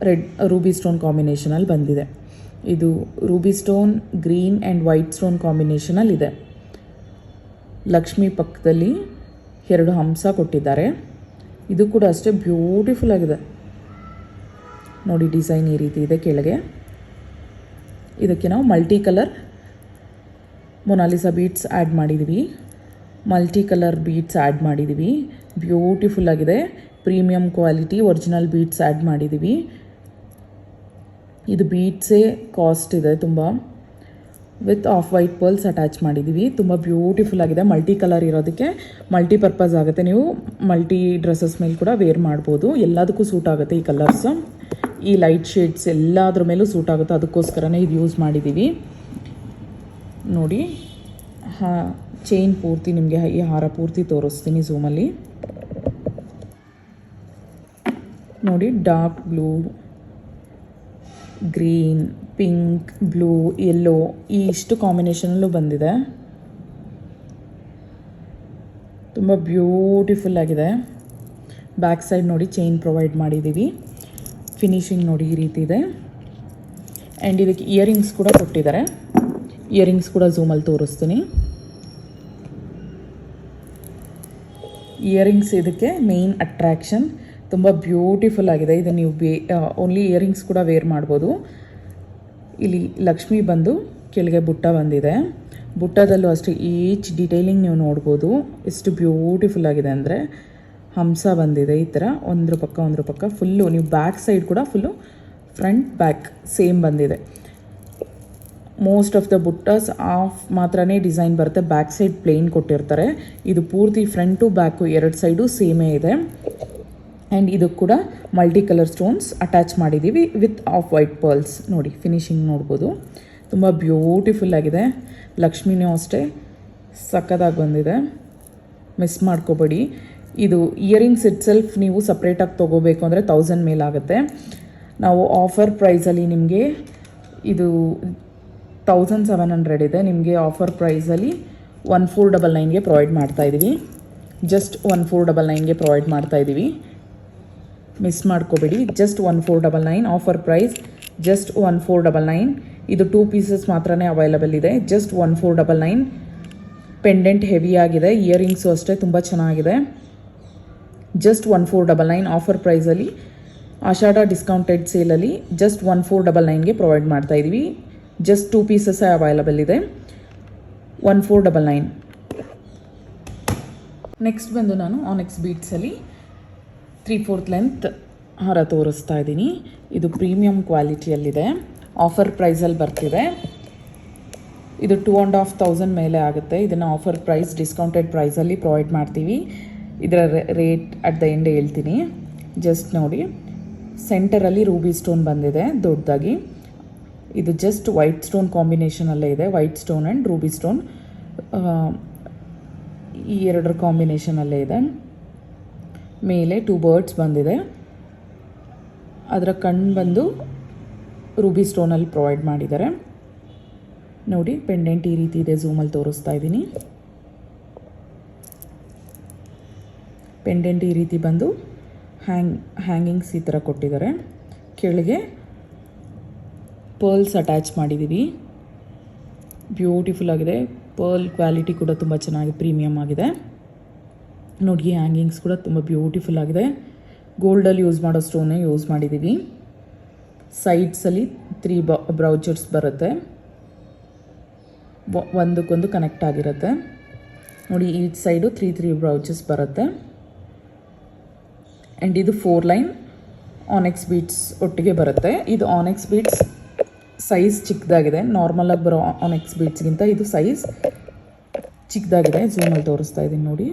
red ruby stone ಕಾಂಬಿನೇಷನಲ್ಲಿ ಬಂದಿದೆ. ಇದು ruby stone, green and white stone ಕಾಂಬಿನೇಷನಲ್ಲಿದೆ. ಲಕ್ಷ್ಮಿ ಪಕ್ಕದಲ್ಲಿ 2 ಹಂಸ ಕೊಟ್ಟಿದ್ದಾರೆ. ಇದು ಕೂಡ ಅಷ್ಟೇ ಬ್ಯೂಟಿಫುಲ್ ಆಗಿದೆ ನೋಡಿ. ಡಿಸೈನ್ ಈ ರೀತಿ ಇದೆ ಕೆಳಗೆ. ಇದಕ್ಕೆ ನಾವು multi colour Mona Lisa beads add ಮಾಡಿದ್ದೀವಿ. ಬ್ಯೂಟಿಫುಲ್ ಆಗಿದೆ. Premium quality original beads add ಮಾಡಿದ್ದೀವಿ. ಇದು ಬೀಟ್ಸೇ ಕಾಸ್ಟ್ ಇದೆ ತುಂಬ. With off white pearls attach ಮಾಡಿದ್ದೀವಿ. ತುಂಬ ಬ್ಯೂಟಿಫುಲ್ ಆಗಿದೆ. ಮಲ್ಟಿ ಕಲರ್ ಇರೋದಕ್ಕೆ ಮಲ್ಟಿಪರ್ಪಸ್ ಆಗುತ್ತೆ. ನೀವು ಮಲ್ಟಿ ಡ್ರೆಸ್ಸಸ್ ಮೇಲೆ ಕೂಡ ವೇರ್ ಮಾಡ್ಬೋದು. ಎಲ್ಲದಕ್ಕೂ ಸೂಟ್ ಆಗುತ್ತೆ ಈ ಕಲರ್ಸ್. ಈ ಲೈಟ್ ಶೇಡ್ಸ್ ಎಲ್ಲದ್ರ ಮೇಲೂ ಸೂಟ್ ಆಗುತ್ತೆ, ಅದಕ್ಕೋಸ್ಕರನೇ ಇದು ಯೂಸ್ ಮಾಡಿದ್ದೀವಿ ನೋಡಿ. ಚೈನ್ ಪೂರ್ತಿ ನಿಮಗೆ ಈ ಹಾರ ಪೂರ್ತಿ ತೋರಿಸ್ತೀನಿ ಝೂಮಲ್ಲಿ ನೋಡಿ. Dark blue, green, pink, blue, yellow ಈ ಇಷ್ಟು ಕಾಂಬಿನೇಷನಲ್ಲೂ ಬಂದಿದೆ. ತುಂಬ ಬ್ಯೂಟಿಫುಲ್ ಆಗಿದೆ. ಬ್ಯಾಕ್ ಸೈಡ್ ನೋಡಿ ಚೈನ್ ಪ್ರೊವೈಡ್ ಮಾಡಿದ್ದೀವಿ. ಫಿನಿಶಿಂಗ್ ನೋಡಿ ಈ ರೀತಿ ಇದೆ. ಆ್ಯಂಡ್ ಇದಕ್ಕೆ ಇಯರಿಂಗ್ಸ್ ಕೂಡ ಕೊಟ್ಟಿದ್ದಾರೆ. ಇಯರಿಂಗ್ಸ್ ಕೂಡ ಝೂಮಲ್ಲಿ ತೋರಿಸ್ತೀನಿ. ಇಯರಿಂಗ್ಸ್ ಇದಕ್ಕೆ ಮೇನ್ ಅಟ್ರ್ಯಾಕ್ಷನ್. ತುಂಬ ಬ್ಯೂಟಿಫುಲ್ ಆಗಿದೆ. ಇದು ನೀವು ಓನ್ಲಿ ಇಯರಿಂಗ್ಸ್ ಕೂಡ ವೇರ್ ಮಾಡ್ಬೋದು. ಇಲ್ಲಿ ಲಕ್ಷ್ಮಿ ಬಂದು ಕೆಳಗೆ ಬುಟ್ಟ ಬಂದಿದೆ. ಬುಟ್ಟದಲ್ಲೂ ಅಷ್ಟೇ ಈಚ್ ಡೀಟೇಲಿಂಗ್ ನೀವು ನೋಡ್ಬೋದು. ಎಷ್ಟು ಬ್ಯೂಟಿಫುಲ್ ಆಗಿದೆ ಅಂದರೆ ಹಂಸ ಬಂದಿದೆ ಈ ಥರ ಒಂದ್ರ ಪಕ್ಕ ಫುಲ್ಲು. ನೀವು ಬ್ಯಾಕ್ ಸೈಡ್ ಕೂಡ ಫುಲ್ಲು ಫ್ರಂಟ್ ಬ್ಯಾಕ್ ಸೇಮ್ ಬಂದಿದೆ. ಮೋಸ್ಟ್ ಆಫ್ ದ ಬುಟ್ಟಾಸ್ ಆಫ್ ಮಾತ್ರನೇ ಡಿಸೈನ್ ಬರುತ್ತೆ, ಬ್ಯಾಕ್ ಸೈಡ್ ಪ್ಲೇನ್ ಕೊಟ್ಟಿರ್ತಾರೆ. ಇದು ಪೂರ್ತಿ ಫ್ರಂಟು ಬ್ಯಾಕು 2 ಸೈಡು ಸೇಮೇ ಇದೆ. ಆ್ಯಂಡ್ ಇದು ಕೂಡ ಮಲ್ಟಿ ಕಲರ್ ಸ್ಟೋನ್ಸ್ ಅಟ್ಯಾಚ್ ಮಾಡಿದ್ದೀವಿ ವಿತ್ ಆಫ್ ವೈಟ್ ಪರ್ಲ್ಸ್ ನೋಡಿ. ಫಿನಿಶಿಂಗ್ ನೋಡ್ಬೋದು. ತುಂಬ ಬ್ಯೂಟಿಫುಲ್ ಆಗಿದೆ. ಲಕ್ಷ್ಮಿನೂ ಅಷ್ಟೇ ಸಕ್ಕದಾಗಿ ಬಂದಿದೆ, ಮಿಸ್ ಮಾಡ್ಕೋಬೇಡಿ. ಇದು ಇಯರಿಂಗ್ಸ್ ಇಟ್ಸೆಲ್ಫ್ ನೀವು ಸಪ್ರೇಟಾಗಿ ತೊಗೋಬೇಕು ಅಂದರೆ 1000 ಮೇಲಾಗುತ್ತೆ. ನಾವು ಆಫರ್ ಪ್ರೈಸಲ್ಲಿ ನಿಮಗೆ ಇದು 1700 ಇದೆ. ನಿಮಗೆ ಆಫರ್ ಪ್ರೈಸಲ್ಲಿ 1499ಗೆ ಪ್ರೊವೈಡ್ ಮಾಡ್ತಾಯಿದ್ದೀವಿ. ಜಸ್ಟ್ 1499ಗೆ ಪ್ರೊವೈಡ್ ಮಾಡ್ತಾಯಿದ್ದೀವಿ. ಮಿಸ್ ಮಾಡ್ಕೋಬೇಡಿ. Just 1499 offer price, just 1499. ಇದು 2 ಪೀಸಸ್ ಮಾತ್ರನೇ ಅವೈಲಬಲ್ ಇದೆ. ಜಸ್ಟ್ 1499. ಪೆಂಡೆಂಟ್ ಹೆವಿ ಆಗಿದೆ. ಇಯರಿಂಗ್ಸು ಅಷ್ಟೇ ತುಂಬ ಚೆನ್ನಾಗಿದೆ. ಜಸ್ಟ್ 1499 ಆಫರ್ ಪ್ರೈಸಲ್ಲಿ ಆಷಾಢ ಡಿಸ್ಕೌಂಟೆಡ್ ಸೇಲಲ್ಲಿ ಜಸ್ಟ್ 1499ಗೆ ಪ್ರೊವೈಡ್ ಮಾಡ್ತಾಯಿದ್ದೀವಿ. ಜಸ್ಟ್ 2 ಪೀಸಸ್ಸೇ ಅವೈಲಬಲ್ ಇದೆ. 1499. ನೆಕ್ಸ್ಟ್ ಬಂದು ನಾನು ಆನೆಕ್ಸ್ ಬೀಟ್ಸಲ್ಲಿ 3/4 ಲೆಂತ್ ಹಾರ ತೋರಿಸ್ತಾ ಇದ್ದೀನಿ. ಇದು ಪ್ರೀಮಿಯಂ ಕ್ವಾಲಿಟಿಯಲ್ಲಿದೆ. ಆಫರ್ ಪ್ರೈಸಲ್ಲಿ ಬರ್ತಿದೆ. ಇದು 2500 ಮೇಲೆ ಆಗುತ್ತೆ. ಇದನ್ನು ಆಫರ್ ಪ್ರೈಸ್ ಡಿಸ್ಕೌಂಟೆಡ್ ಪ್ರೈಸಲ್ಲಿ ಪ್ರೊವೈಡ್ ಮಾಡ್ತೀವಿ. ಇದರ ರೇಟ್ ಅಟ್ ದ ಎಂಡ್ ಹೇಳ್ತೀನಿ. ಜಸ್ಟ್ ನೋಡಿ, ಸೆಂಟರಲ್ಲಿ ರೂಬಿ ಸ್ಟೋನ್ ಬಂದಿದೆ ದೊಡ್ಡದಾಗಿ. ಇದು ಜಸ್ಟ್ ವೈಟ್ ಸ್ಟೋನ್ ಕಾಂಬಿನೇಷನಲ್ಲೇ ಇದೆ. White stone and ruby stone ಈ 2 ಕಾಂಬಿನೇಷನಲ್ಲೇ ಇದೆ. ಮೇಲೆ 2 ಬರ್ಡ್ಸ್ ಬಂದಿದೆ. ಅದರ ಕಣ್ಣು ಬಂದು ರೂಬಿ ಸ್ಟೋನಲ್ಲಿ ಪ್ರೊವೈಡ್ ಮಾಡಿದ್ದಾರೆ ನೋಡಿ. ಪೆಂಡೆಂಟ್ ಈ ರೀತಿ ಇದೆ. ಝೂಮಲ್ಲಿ ತೋರಿಸ್ತಾ ಇದ್ದೀನಿ. ಪೆಂಡೆಂಟ್ ಈ ರೀತಿ ಬಂದು ಹ್ಯಾಂಗಿಂಗ್ಸ್ ಈ ಥರ ಕೊಟ್ಟಿದ್ದಾರೆ. ಕೆಳಗೆ ಪರ್ಲ್ಸ್ ಅಟ್ಯಾಚ್ ಮಾಡಿದ್ದೀವಿ. ಬ್ಯೂಟಿಫುಲ್ ಆಗಿದೆ. ಪರ್ಲ್ ಕ್ವಾಲಿಟಿ ಕೂಡ ತುಂಬ ಚೆನ್ನಾಗಿ ಪ್ರೀಮಿಯಮ್ ಆಗಿದೆ. ನೋಡಿ ಹ್ಯಾಂಗಿಂಗ್ಸ್ ಕೂಡ ತುಂಬ ಬ್ಯೂಟಿಫುಲ್ ಆಗಿದೆ. ಗೋಲ್ಡಲ್ಲಿ ಯೂಸ್ ಮಾಡೋ ಸ್ಟೋನೇ ಯೂಸ್ ಮಾಡಿದ್ದೀವಿ. ಸೈಡ್ಸಲ್ಲಿ 3 ಬ್ರೌಚರ್ಸ್ ಬರುತ್ತೆ, ಒಂದಕ್ಕೊಂದು ಕನೆಕ್ಟ್ ಆಗಿರುತ್ತೆ. ನೋಡಿ ಈಚ್ ಸೈಡು 3 ಬ್ರೌಚಸ್ ಬರುತ್ತೆ. ಆ್ಯಂಡ್ ಇದು 4 ಲೈನ್ ಆನೆಕ್ಸ್ ಬೀಡ್ಸ್ ಒಟ್ಟಿಗೆ ಬರುತ್ತೆ. ಇದು ಆನೆಕ್ಸ್ ಬೀಡ್ಸ್ ಸೈಜ್ ಚಿಕ್ಕದಾಗಿದೆ, ನಾರ್ಮಲಾಗಿ ಬರೋ ಆನೆಕ್ಸ್ ಬೀಡ್ಸ್ಗಿಂತ ಇದು ಸೈಜ್ ಚಿಕ್ಕದಾಗಿದೆ. ಝೂಮಲ್ಲಿ ತೋರಿಸ್ತಾ ಇದ್ದೀನಿ ನೋಡಿ.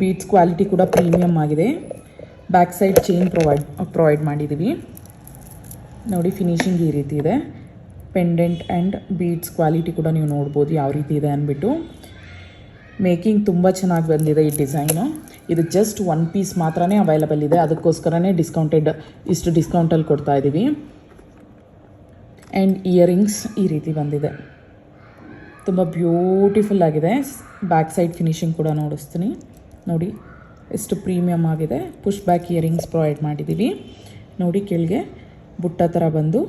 ಬೀಡ್ಸ್ ಕ್ವಾಲಿಟಿ ಕೂಡ ಪ್ರೀಮಿಯಮ್ ಆಗಿದೆ. ಬ್ಯಾಕ್ ಸೈಡ್ ಚೈನ್ ಪ್ರೊವೈಡ್ ಮಾಡಿದ್ದೀವಿ. ನೋಡಿ ಫಿನಿಶಿಂಗ್ ಈ ರೀತಿ ಇದೆ. ಪೆಂಡೆಂಟ್ ಆ್ಯಂಡ್ ಬೀಡ್ಸ್ ಕ್ವಾಲಿಟಿ ಕೂಡ ನೀವು ನೋಡ್ಬೋದು ಯಾವ ರೀತಿ ಇದೆ ಅಂದ್ಬಿಟ್ಟು. ಮೇಕಿಂಗ್ ತುಂಬ ಚೆನ್ನಾಗಿ ಬಂದಿದೆ ಈ ಡಿಸೈನು. ಇದು ಜಸ್ಟ್ 1 ಪೀಸ್ ಮಾತ್ರನೇ ಅವೈಲಬಲ್ ಇದೆ, ಅದಕ್ಕೋಸ್ಕರನೇ ಇಷ್ಟು ಡಿಸ್ಕೌಂಟಲ್ಲಿ ಕೊಡ್ತಾ ಇದ್ದೀವಿ. ಆ್ಯಂಡ್ ಇಯರಿಂಗ್ಸ್ ಈ ರೀತಿ ಬಂದಿದೆ, ತುಂಬ ಬ್ಯೂಟಿಫುಲ್ ಆಗಿದೆ. ಬ್ಯಾಕ್ ಸೈಡ್ ಫಿನಿಶಿಂಗ್ ಕೂಡ ನೋಡಿಸ್ತೀನಿ ನೋಡಿ ಎಷ್ಟು ಪ್ರೀಮಿಯಮ್ ಆಗಿದೆ. ಪುಷ್ ಬ್ಯಾಕ್ ಇಯರಿಂಗ್ಸ್ ಪ್ರೊವೈಡ್ ಮಾಡಿದ್ದೀವಿ. ನೋಡಿ ಕೆಳಗೆ ಬುಟ್ಟ ಥರ ಬಂದು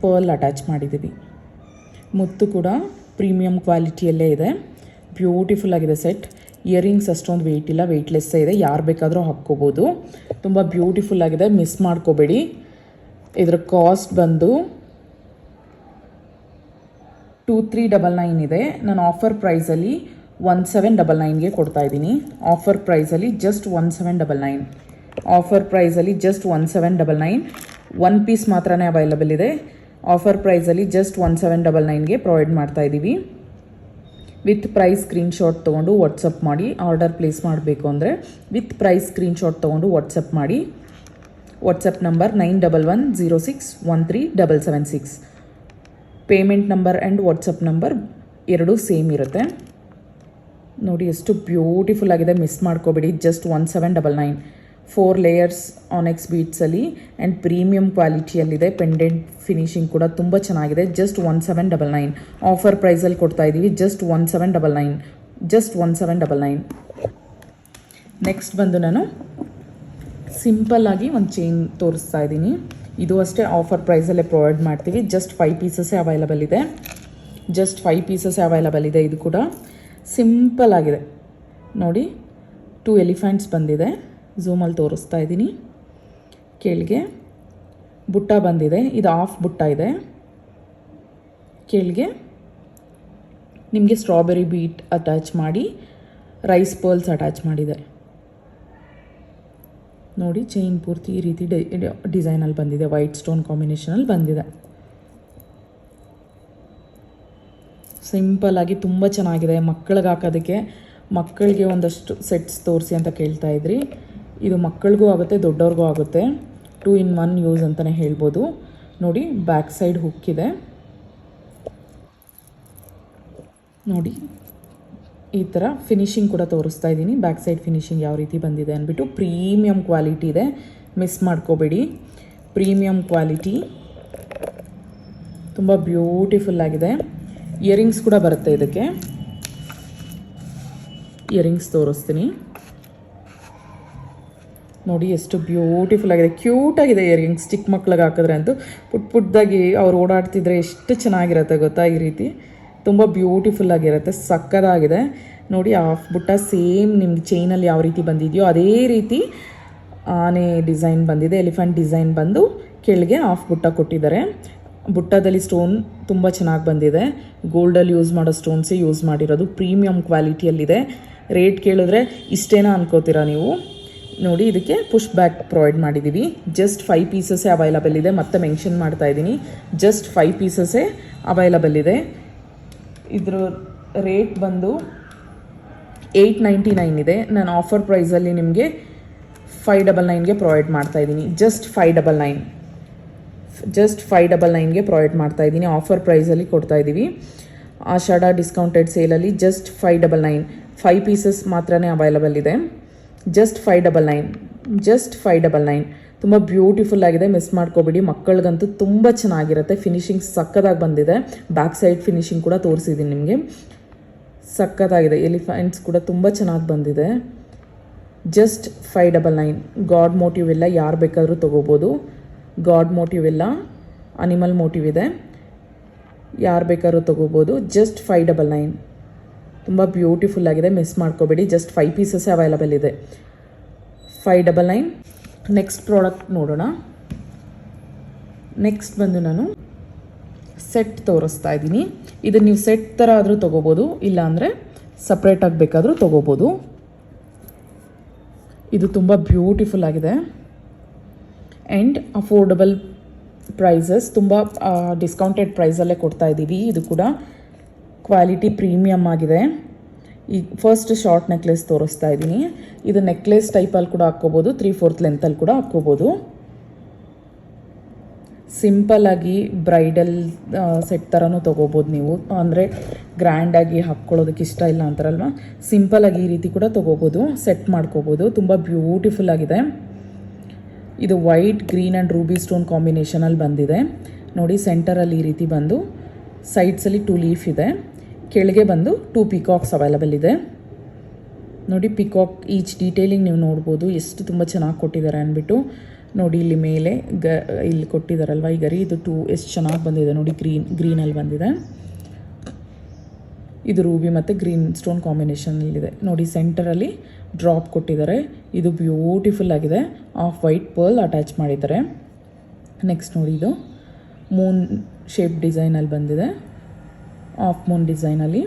ಪರ್ಲ್ ಅಟ್ಯಾಚ್ ಮಾಡಿದ್ದೀವಿ. ಮುತ್ತು ಕೂಡ ಪ್ರೀಮಿಯಮ್ ಕ್ವಾಲಿಟಿಯಲ್ಲೇ ಇದೆ, ಬ್ಯೂಟಿಫುಲ್ ಆಗಿದೆ ಸೆಟ್. ಇಯರಿಂಗ್ಸ್ ಅಷ್ಟೊಂದು ವೆಯ್ಟ್ ಇಲ್ಲ, ವೆಯ್ಟ್ಲೆಸ್ಸೇ ಇದೆ, ಯಾರು ಬೇಕಾದರೂ ಹಾಕ್ಕೋಬೋದು. ತುಂಬ ಬ್ಯೂಟಿಫುಲ್ ಆಗಿದೆ, ಮಿಸ್ ಮಾಡ್ಕೋಬೇಡಿ. ಇದರ ಕಾಸ್ಟ್ ಬಂದು 2399 ಇದೆ. ನಾನು ಆಫರ್ ಪ್ರೈಸಲ್ಲಿ 1799ಗೆ ಕೊಡ್ತಾಯಿದ್ದೀನಿ. ಆಫರ್ ಪ್ರೈಸಲ್ಲಿ ಜಸ್ಟ್ 1799. ಆಫರ್ ಪ್ರೈಸಲ್ಲಿ ಜಸ್ಟ್ 1799. 1 ಪೀಸ್ ಮಾತ್ರನೇ ಅವೈಲಬಲ್ ಇದೆ. ಆಫರ್ ಪ್ರೈಸಲ್ಲಿ ಜಸ್ಟ್ 1799ಗೆ ಪ್ರೊವೈಡ್ ಮಾಡ್ತಾಯಿದ್ದೀವಿ. ವಿತ್ ಪ್ರೈಸ್ ಸ್ಕ್ರೀನ್ಶಾಟ್ ತೊಗೊಂಡು ವಾಟ್ಸಪ್ ಮಾಡಿ. ಆರ್ಡರ್ ಪ್ಲೇಸ್ ಮಾಡಬೇಕು ಅಂದರೆ ವಿತ್ ಪ್ರೈಸ್ ಸ್ಕ್ರೀನ್ಶಾಟ್ ತೊಗೊಂಡು ವಾಟ್ಸಪ್ ಮಾಡಿ. WhatsApp number 9110613776. Payment number and WhatsApp number ಎರಡೂ ಸೇಮ್ ಇರುತ್ತೆ. ನೋಡಿ ಎಷ್ಟು ಬ್ಯೂಟಿಫುಲ್ ಆಗಿದೆ, ಮಿಸ್ ಮಾಡ್ಕೋಬೇಡಿ. ಜಸ್ಟ್ 1799. 4 ಲೇಯರ್ಸ್ ಆನೆಕ್ಸ್ ಬೀಡ್ಸಲ್ಲಿ ಆ್ಯಂಡ್ ಪ್ರೀಮಿಯಮ್ ಕ್ವಾಲಿಟಿಯಲ್ಲಿದೆ. ಪೆಂಡೆಂಟ್ ಫಿನಿಶಿಂಗ್ ಕೂಡ ತುಂಬ ಚೆನ್ನಾಗಿದೆ. ಜಸ್ಟ್ 1799 ಆಫರ್ ಪ್ರೈಸಲ್ಲಿ ಕೊಡ್ತಾ ಇದ್ದೀವಿ. ಜಸ್ಟ್ 1799. ನೆಕ್ಸ್ಟ್ ಬಂದು ನಾನು ಸಿಂಪಲ್ಲಾಗಿ ಒಂದು ಚೈನ್ ತೋರಿಸ್ತಾ ಇದ್ದೀನಿ. ಇದು ಅಷ್ಟೇ ಆಫರ್ ಪ್ರೈಸಲ್ಲೇ ಪ್ರೊವೈಡ್ ಮಾಡ್ತೀವಿ. ಜಸ್ಟ್ 5 ಪೀಸಸ್ಸೇ ಅವೈಲಬಲ್ ಇದೆ. ಇದು ಕೂಡ ಸಿಂಪಲ್ ಆಗಿದೆ ನೋಡಿ. 2 ಎಲಿಫೆಂಟ್ಸ್ ಬಂದಿದೆ, ಝೂಮಲ್ಲಿ ತೋರಿಸ್ತಾ ಇದ್ದೀನಿ. ಕೆಳಗೆ ಬುಟ್ಟ ಬಂದಿದೆ, ಇದು ಆಫ್ ಬುಟ್ಟ ಇದೆ. ಕೆಳಗೆ ನಿಮಗೆ ಸ್ಟ್ರಾಬೆರಿ ಬೀಟ್ ಅಟ್ಯಾಚ್ ಮಾಡಿ ರೈಸ್ ಪರ್ಲ್ಸ್ ಅಟ್ಯಾಚ್ ಮಾಡಿದೆ ನೋಡಿ. ಚೈನ್ ಪೂರ್ತಿ ಈ ರೀತಿ ಡಿಸೈನಲ್ಲಿ ಬಂದಿದೆ, ವೈಟ್ ಸ್ಟೋನ್ ಕಾಂಬಿನೇಷನಲ್ಲಿ ಬಂದಿದೆ. ಸಿಂಪಲ್ಲಾಗಿ ತುಂಬ ಚೆನ್ನಾಗಿದೆ. ಮಕ್ಕಳಿಗೆ ಹಾಕೋದಕ್ಕೆ, ಮಕ್ಕಳಿಗೆ ಒಂದಷ್ಟು ಸೆಟ್ಸ್ ತೋರಿಸಿ ಅಂತ ಕೇಳ್ತಾ ಇದ್ರಿ. ಇದು ಮಕ್ಕಳಿಗೂ ಆಗುತ್ತೆ, ದೊಡ್ಡವ್ರಿಗೂ ಆಗುತ್ತೆ. 2 in 1 ಯೂಸ್ ಅಂತಲೇ ಹೇಳ್ಬೋದು. ನೋಡಿ ಬ್ಯಾಕ್ ಸೈಡ್ ಹುಕ್ ಇದೆ ನೋಡಿ. ಈ ಥರ ಫಿನಿಶಿಂಗ್ ಕೂಡ ತೋರಿಸ್ತಾ ಇದ್ದೀನಿ. ಬ್ಯಾಕ್ ಸೈಡ್ ಫಿನಿಶಿಂಗ್ ಯಾವ ರೀತಿ ಬಂದಿದೆ ಅಂದ್ಬಿಟ್ಟು. ಪ್ರೀಮಿಯಮ್ ಕ್ವಾಲಿಟಿ ಇದೆ, ಮಿಸ್ ಮಾಡ್ಕೋಬೇಡಿ. ಪ್ರೀಮಿಯಮ್ ಕ್ವಾಲಿಟಿ, ತುಂಬ ಬ್ಯೂಟಿಫುಲ್ ಆಗಿದೆ. ಇಯರಿಂಗ್ಸ್ ಕೂಡ ಬರುತ್ತೆ ಇದಕ್ಕೆ. ಇಯರಿಂಗ್ಸ್ ತೋರಿಸ್ತೀನಿ ನೋಡಿ ಎಷ್ಟು ಬ್ಯೂಟಿಫುಲ್ ಆಗಿದೆ, ಕ್ಯೂಟ್ ಆಗಿದೆ ಇಯರಿಂಗ್ಸ್. ಚಿಕ್ಕ ಮಕ್ಳಿಗೆ ಹಾಕಿದ್ರೆ ಅಂತೂ ಪುಟ್ಟದಾಗಿ ಅವ್ರು ಓಡಾಡ್ತಿದ್ರೆ ಎಷ್ಟು ಚೆನ್ನಾಗಿರುತ್ತೆ ಗೊತ್ತಾ. ಈ ರೀತಿ ತುಂಬ ಬ್ಯೂಟಿಫುಲ್ ಆಗಿರುತ್ತೆ, ಸಕ್ಕದಾಗಿದೆ ನೋಡಿ. ಆಫ್ ಬುಟ್ಟ ಸೇಮ್ ನಿಮ್ಗೆ ಚೈನಲ್ಲಿ ಯಾವ ರೀತಿ ಬಂದಿದೆಯೋ ಅದೇ ರೀತಿ ಆನೆ ಡಿಸೈನ್ ಬಂದಿದೆ. ಎಲಿಫೆಂಟ್ ಡಿಸೈನ್ ಬಂದು ಕೆಳಗೆ ಆಫ್ ಬುಟ್ಟ ಕೊಟ್ಟಿದ್ದಾರೆ. ಬುಟ್ಟದಲ್ಲಿ ಸ್ಟೋನ್ ತುಂಬ ಚೆನ್ನಾಗಿ ಬಂದಿದೆ. ಗೋಲ್ಡಲ್ಲಿ ಯೂಸ್ ಮಾಡೋ ಸ್ಟೋನ್ಸೇ ಯೂಸ್ ಮಾಡಿರೋದು, ಪ್ರೀಮಿಯಮ್ ಕ್ವಾಲಿಟಿಯಲ್ಲಿದೆ. ರೇಟ್ ಕೇಳಿದ್ರೆ ಇಷ್ಟೇನಾ ಅನ್ಕೋತೀರಾ ನೀವು. ನೋಡಿ ಇದಕ್ಕೆ ಪುಷ್ ಬ್ಯಾಕ್ ಪ್ರೊವೈಡ್ ಮಾಡಿದ್ದೀವಿ. ಜಸ್ಟ್ 5 ಪೀಸಸ್ಸೇ ಅವೈಲಬಲ್ ಇದೆ. ಮತ್ತೆ ಮೆನ್ಷನ್ ಮಾಡ್ತಾ ಇದ್ದೀನಿ, ಜಸ್ಟ್ 5 ಪೀಸಸ್ಸೇ ಅವೈಲಬಲ್ ಇದೆ. ಇದ್ರ ರೇಟ್ ಬಂದು 899 ಇದೆ. ನಾನು ಆಫರ್ ಪ್ರೈಸಲ್ಲಿ ನಿಮಗೆ 599ಗೆ ಪ್ರೊವೈಡ್ ಮಾಡ್ತಾ ಇದ್ದೀನಿ. ಜಸ್ಟ್ 599ಗೆ ಪ್ರೊವೈಡ್ ಮಾಡ್ತಾ ಇದ್ದೀನಿ. ಆಫರ್ ಪ್ರೈಸಲ್ಲಿ ಕೊಡ್ತಾ ಇದ್ದೀವಿ. ಆಷಾಢ ಡಿಸ್ಕೌಂಟೆಡ್ ಸೇಲಲ್ಲಿ ಜಸ್ಟ್ 599. 5 ಪೀಸಸ್ ಮಾತ್ರನೇ ಅವೈಲಬಲ್ ಇದೆ. ಜಸ್ಟ್ 599. ತುಂಬ ಬ್ಯೂಟಿಫುಲ್ ಆಗಿದೆ, ಮಿಸ್ ಮಾಡ್ಕೋಬೇಡಿ. ಮಕ್ಕಳಿಗಂತೂ ತುಂಬ ಚೆನ್ನಾಗಿರುತ್ತೆ. ಫಿನಿಶಿಂಗ್ ಸಕ್ಕದಾಗಿ ಬಂದಿದೆ. ಬ್ಯಾಕ್ ಸೈಡ್ ಫಿನಿಶಿಂಗ್ ಕೂಡ ತೋರಿಸಿದ್ದೀನಿ ನಿಮಗೆ, ಸಕ್ಕತ್ತಾಗಿದೆ. ಎಲಿಫೆಂಟ್ಸ್ ಕೂಡ ತುಂಬ ಚೆನ್ನಾಗಿ ಬಂದಿದೆ. ಜಸ್ಟ್ 599. ಗಾಡ್ ಮೋಟಿವ್ ಎಲ್ಲ ಯಾರು ಬೇಕಾದರೂ ತೊಗೋಬೋದು. ಗಾಡ್ ಮೋಟಿವ್ ಎಲ್ಲ, ಅನಿಮಲ್ ಮೋಟಿವ್ ಇದೆ, ಯಾರು ಬೇಕಾದ್ರೂ ತೊಗೋಬೋದು. ಜಸ್ಟ್ 599. ತುಂಬ ಬ್ಯೂಟಿಫುಲ್ ಆಗಿದೆ, ಮಿಸ್ ಮಾಡ್ಕೋಬೇಡಿ. ಜಸ್ಟ್ 5 ಪೀಸಸ್ಸೇ ಅವೈಲಬಲ್ ಇದೆ. 599. ನೆಕ್ಸ್ಟ್ ಪ್ರಾಡಕ್ಟ್ ನೋಡೋಣ. ನೆಕ್ಸ್ಟ್ ಬಂದು ನಾನು ಸೆಟ್ ತೋರಿಸ್ತಾ ಇದ್ದೀನಿ. ಇದು ನೀವು ಸೆಟ್ ಥರ ಆದರೂ ತೊಗೋಬೋದು, ಇಲ್ಲಾಂದರೆ ಸಪ್ರೇಟಾಗಿ ಬೇಕಾದರೂ ತೊಗೋಬೋದು. ಇದು ತುಂಬ ಬ್ಯೂಟಿಫುಲ್ ಆಗಿದೆ ಆ್ಯಂಡ್ ಅಫೋರ್ಡಬಲ್ ಪ್ರೈಸಸ್, ತುಂಬ ಡಿಸ್ಕೌಂಟೆಡ್ ಪ್ರೈಸಲ್ಲೇ ಕೊಡ್ತಾ ಇದ್ದೀವಿ. ಇದು ಕೂಡ ಕ್ವಾಲಿಟಿ ಪ್ರೀಮಿಯಮ್ ಆಗಿದೆ. ಈಗ ಫಸ್ಟ್ ಶಾರ್ಟ್ ನೆಕ್ಲೆಸ್ ತೋರಿಸ್ತಾ ಇದ್ದೀನಿ. ಇದು ನೆಕ್ಲೆಸ್ ಟೈಪಲ್ಲಿ ಕೂಡ ಹಾಕ್ಕೋಬೋದು, 3/4 ಲೆಂತಲ್ಲಿ ಕೂಡ ಹಾಕ್ಕೋಬೋದು. ಸಿಂಪಲ್ಲಾಗಿ ಬ್ರೈಡಲ್ ಸೆಟ್ ಥರನೂ ತೊಗೋಬೋದು ನೀವು, ಅಂದರೆ ಗ್ರ್ಯಾಂಡಾಗಿ ಹಾಕ್ಕೊಳ್ಳೋದಕ್ಕೆ ಇಷ್ಟ ಇಲ್ಲ ಅಂತಾರಲ್ವ, ಸಿಂಪಲ್ಲಾಗಿ ಈ ರೀತಿ ಕೂಡ ತೊಗೋಬೋದು, ಸೆಟ್ ಮಾಡ್ಕೋಬೋದು. ತುಂಬ ಬ್ಯೂಟಿಫುಲ್ ಆಗಿದೆ. ಇದು white, green and ruby stone ಕಾಂಬಿನೇಷನಲ್ಲಿ ಬಂದಿದೆ ನೋಡಿ. ಸೆಂಟರಲ್ಲಿ ಈ ರೀತಿ ಬಂದು ಸೈಡ್ಸಲ್ಲಿ 2 ಲೀಫ್ ಇದೆ, ಕೆಳಗೆ ಬಂದು 2 ಪಿಕಾಕ್ಸ್ ಅವೈಲಬಲ್ ಇದೆ ನೋಡಿ. ಪಿಕಾಕ್ ಈಚ್ ಡೀಟೇಲಿಂಗ್ ನೀವು ನೋಡ್ಬೋದು, ಎಷ್ಟು ತುಂಬ ಚೆನ್ನಾಗಿ ಕೊಟ್ಟಿದ್ದಾರೆ ಅಂದ್ಬಿಟ್ಟು ನೋಡಿ. ಇಲ್ಲಿ ಮೇಲೆ ಇಲ್ಲಿ ಕೊಟ್ಟಿದ್ದಾರಲ್ವ ಈ ಗರಿ, ಇದು 2 ಎಷ್ಟು ಚೆನ್ನಾಗಿ ಬಂದಿದೆ ನೋಡಿ. ಗ್ರೀನಲ್ಲಿ ಬಂದಿದೆ. ಇದು ರೂಬಿ ಮತ್ತು ಗ್ರೀನ್ ಸ್ಟೋನ್ ಕಾಂಬಿನೇಷನಲ್ಲಿದೆ ನೋಡಿ. ಸೆಂಟರಲ್ಲಿ ಡ್ರಾಪ್ ಕೊಟ್ಟಿದ್ದಾರೆ. ಇದು ಬ್ಯೂಟಿಫುಲ್ ಆಗಿದೆ. ಆಫ್ ವೈಟ್ ಪರ್ಲ್ ಅಟ್ಯಾಚ್ ಮಾಡಿದ್ದಾರೆ. ನೆಕ್ಸ್ಟ್ ನೋಡಿ, ಇದು ಮೂನ್ ಶೇಪ್ ಡಿಸೈನಲ್ಲಿ ಬಂದಿದೆ, ಆಫ್ ಮೂನ್ ಡಿಸೈನಲ್ಲಿ.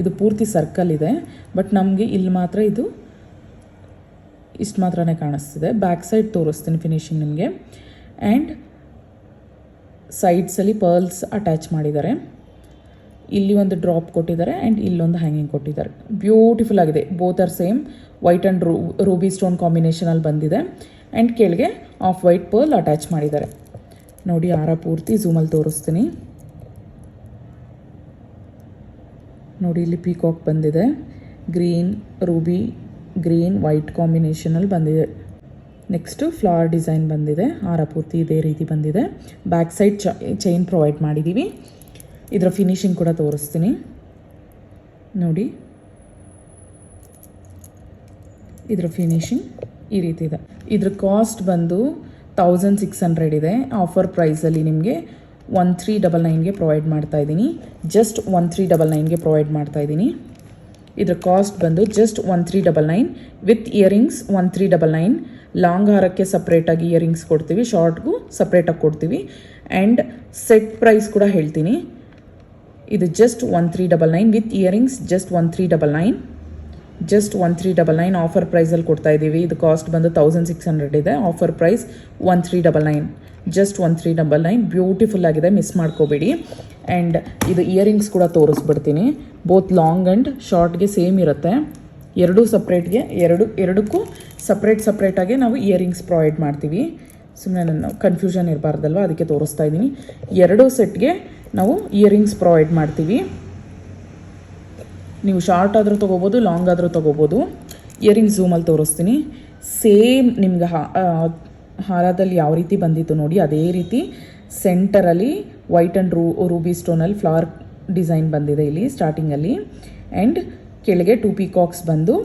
ಇದು ಪೂರ್ತಿ ಸರ್ಕಲ್ ಇದೆ, ಬಟ್ ನಮಗೆ ಇಲ್ಲಿ ಮಾತ್ರ ಇದು ಇಷ್ಟು ಮಾತ್ರನೇ ಕಾಣಿಸ್ತಿದೆ. ಬ್ಯಾಕ್ ಸೈಡ್ ತೋರಿಸ್ತೀನಿ ಫಿನಿಶಿಂಗ್ ನಿಮಗೆ. ಆ್ಯಂಡ್ ಸೈಡ್ಸಲ್ಲಿ ಪರ್ಲ್ಸ್ ಅಟ್ಯಾಚ್ ಮಾಡಿದ್ದಾರೆ. ಇಲ್ಲಿ ಒಂದು ಡ್ರಾಪ್ ಕೊಟ್ಟಿದ್ದಾರೆ ಆ್ಯಂಡ್ ಇಲ್ಲೊಂದು ಹ್ಯಾಂಗಿಂಗ್ ಕೊಟ್ಟಿದ್ದಾರೆ. ಬ್ಯೂಟಿಫುಲ್ ಆಗಿದೆ. Both are same white and ruby stone ಕಾಂಬಿನೇಷನಲ್ಲಿ ಬಂದಿದೆ. ಆ್ಯಂಡ್ ಕೆಳಗೆ ಆಫ್ ವೈಟ್ ಪರ್ಲ್ ಅಟ್ಯಾಚ್ ಮಾಡಿದ್ದಾರೆ ನೋಡಿ. ಹಾರ ಪೂರ್ತಿ ಝೂಮಲ್ಲಿ ತೋರಿಸ್ತೀನಿ ನೋಡಿ. ಇಲ್ಲಿ ಪೀಕಾಕ್ ಬಂದಿದೆ, ಗ್ರೀನ್, ರೂಬಿ, ಗ್ರೀನ್, ವೈಟ್ ಕಾಂಬಿನೇಷನಲ್ಲಿ ಬಂದಿದೆ. ನೆಕ್ಸ್ಟು ಫ್ಲವರ್ ಡಿಸೈನ್ ಬಂದಿದೆ. ಹಾರ ಪೂರ್ತಿ ಇದೇ ರೀತಿ ಬಂದಿದೆ. ಬ್ಯಾಕ್ ಸೈಡ್ ಚೈನ್ ಪ್ರೊವೈಡ್ ಮಾಡಿದ್ದೀವಿ. ಇದರ ಫಿನಿಶಿಂಗ್ ಕೂಡ ತೋರಿಸ್ತೀನಿ ನೋಡಿ. ಇದರ ಫಿನಿಶಿಂಗ್ ಈ ರೀತಿ ಇದೆ. ಇದ್ರ ಕಾಸ್ಟ್ ಬಂದು 1600 ಇದೆ. ಆಫರ್ ಪ್ರೈಸಲ್ಲಿ ನಿಮಗೆ 1399ಗೆ ಪ್ರೊವೈಡ್ ಮಾಡ್ತಾ ಇದ್ದೀನಿ. ಜಸ್ಟ್ 1399ಗೆ ಪ್ರೊವೈಡ್ ಮಾಡ್ತಾ ಇದ್ದೀನಿ. ಇದರ ಕಾಸ್ಟ್ ಬಂದು ಜಸ್ಟ್ 1399 ವಿತ್ ಇಯರಿಂಗ್ಸ್ 1399. ಲಾಂಗ್ ಹಾರಕ್ಕೆ ಸಪ್ರೇಟಾಗಿ ಇಯರಿಂಗ್ಸ್ ಕೊಡ್ತೀವಿ, ಶಾರ್ಟ್ಗೂ ಸಪ್ರೇಟಾಗಿ ಕೊಡ್ತೀವಿ. ಆ್ಯಂಡ್ ಸೆಟ್ ಪ್ರೈಸ್ ಕೂಡ ಹೇಳ್ತೀನಿ. ಇದು just 1399 with earrings just 1399. Just 1399 offer ಪ್ರೈಸಲ್ಲಿ ಕೊಡ್ತಾ ಇದ್ದೀವಿ. ಇದು ಕಾಸ್ಟ್ ಬಂದು 1600 ಇದೆ. Offer price 1399, just 1399. ಬ್ಯೂಟಿಫುಲ್ ಆಗಿದೆ, ಮಿಸ್ ಮಾಡ್ಕೋಬೇಡಿ. ಆ್ಯಂಡ್ ಇದು ಇಯರಿಂಗ್ಸ್ ಕೂಡ ತೋರಿಸ್ಬಿಡ್ತೀನಿ. ಬೋತ್ ಲಾಂಗ್ ಆ್ಯಂಡ್ ಶಾರ್ಟ್ಗೆ ಸೇಮ್ ಇರುತ್ತೆ. ಎರಡೂ ಸಪ್ರೇಟ್ಗೆ ಎರಡಕ್ಕೂ ಸಪ್ರೇಟಾಗಿ ನಾವು ಇಯರಿಂಗ್ಸ್ ಪ್ರೊವೈಡ್ ಮಾಡ್ತೀವಿ. ಸುಮ್ಮನೆ ನನ್ನ ಕನ್ಫ್ಯೂಷನ್ ಇರಬಾರ್ದಲ್ವ, ಅದಕ್ಕೆ ತೋರಿಸ್ತಾ ಇದ್ದೀನಿ. ಎರಡೂ ಸೆಟ್ಗೆ ನಾವು ಇಯರಿಂಗ್ಸ್ ಪ್ರೊವೈಡ್ ಮಾಡ್ತೀವಿ. ನೀವು ಶಾರ್ಟ್ ಆದರೂ ತೊಗೋಬೋದು, ಲಾಂಗ್ ಆದರೂ ತೊಗೋಬೋದು. ಇಯರಿಂಗ್ಸ್ ಝೂಮಲ್ಲಿ ತೋರಿಸ್ತೀನಿ. ಸೇಮ್ ನಿಮ್ಗೆ ಹಾರದಲ್ಲಿ ಯಾವ ರೀತಿ ಬಂದಿತ್ತು ನೋಡಿ, ಅದೇ ರೀತಿ ಸೆಂಟರಲ್ಲಿ ವೈಟ್ ಆ್ಯಂಡ್ ರೂಬಿ ಸ್ಟೋನಲ್ಲಿ ಫ್ಲವರ್ ಡಿಸೈನ್ ಬಂದಿದೆ ಇಲ್ಲಿ ಸ್ಟಾರ್ಟಿಂಗಲ್ಲಿ. ಆ್ಯಂಡ್ ಕೆಳಗೆ 2 ಪಿಕಾಕ್ಸ್ ಬಂದು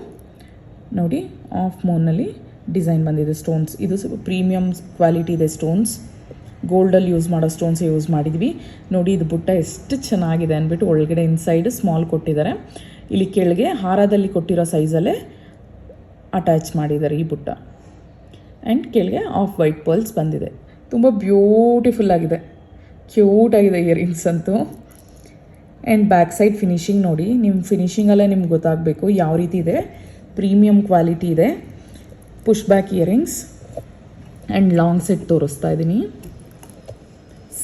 ನೋಡಿ, ಆಫ್ ಮೂನಲ್ಲಿ ಡಿಸೈನ್ ಬಂದಿದೆ. ಸ್ಟೋನ್ಸ್ ಇದು ಪ್ರೀಮಿಯಮ್ ಕ್ವಾಲಿಟಿ ಇದೆ. ಸ್ಟೋನ್ಸ್ ಗೋಲ್ಡಲ್ಲಿ ಯೂಸ್ ಮಾಡೋ ಸ್ಟೋನ್ಸ್ ಯೂಸ್ ಮಾಡಿದ್ವಿ ನೋಡಿ. ಇದು ಬುಟ್ಟ ಎಷ್ಟು ಚೆನ್ನಾಗಿದೆ ಅಂದ್ಬಿಟ್ಟು ಒಳಗಡೆ ಇನ್ಸೈಡ್ ಸ್ಮಾಲ್ ಕೊಟ್ಟಿದ್ದಾರೆ. ಇಲ್ಲಿ ಕೆಳಗೆ ಹಾರದಲ್ಲಿ ಕೊಟ್ಟಿರೋ ಸೈಜಲ್ಲೇ ಅಟ್ಯಾಚ್ ಮಾಡಿದ್ದಾರೆ ಈ ಬುಟ್ಟ. ಆ್ಯಂಡ್ ಕೆಳಗೆ ಆಫ್ ವೈಟ್ ಪರ್ಲ್ಸ್ ಬಂದಿದೆ. ತುಂಬ ಬ್ಯೂಟಿಫುಲ್ ಆಗಿದೆ, ಕ್ಯೂಟ್ ಆಗಿದೆ ಇಯರಿಂಗ್ಸ್ ಅಂತೂ. ಆ್ಯಂಡ್ ಬ್ಯಾಕ್ ಸೈಡ್ ಫಿನಿಶಿಂಗ್ ನೋಡಿ. ನಿಮ್ಮ ಫಿನಿಶಿಂಗಲ್ಲೇ ನಿಮ್ಗೆ ಗೊತ್ತಾಗಬೇಕು ಯಾವ ರೀತಿ ಇದೆ. ಪ್ರೀಮಿಯಮ್ ಕ್ವಾಲಿಟಿ ಇದೆ. Push back earrings and long set ತೋರಿಸ್ತಾ ಇದ್ದೀನಿ.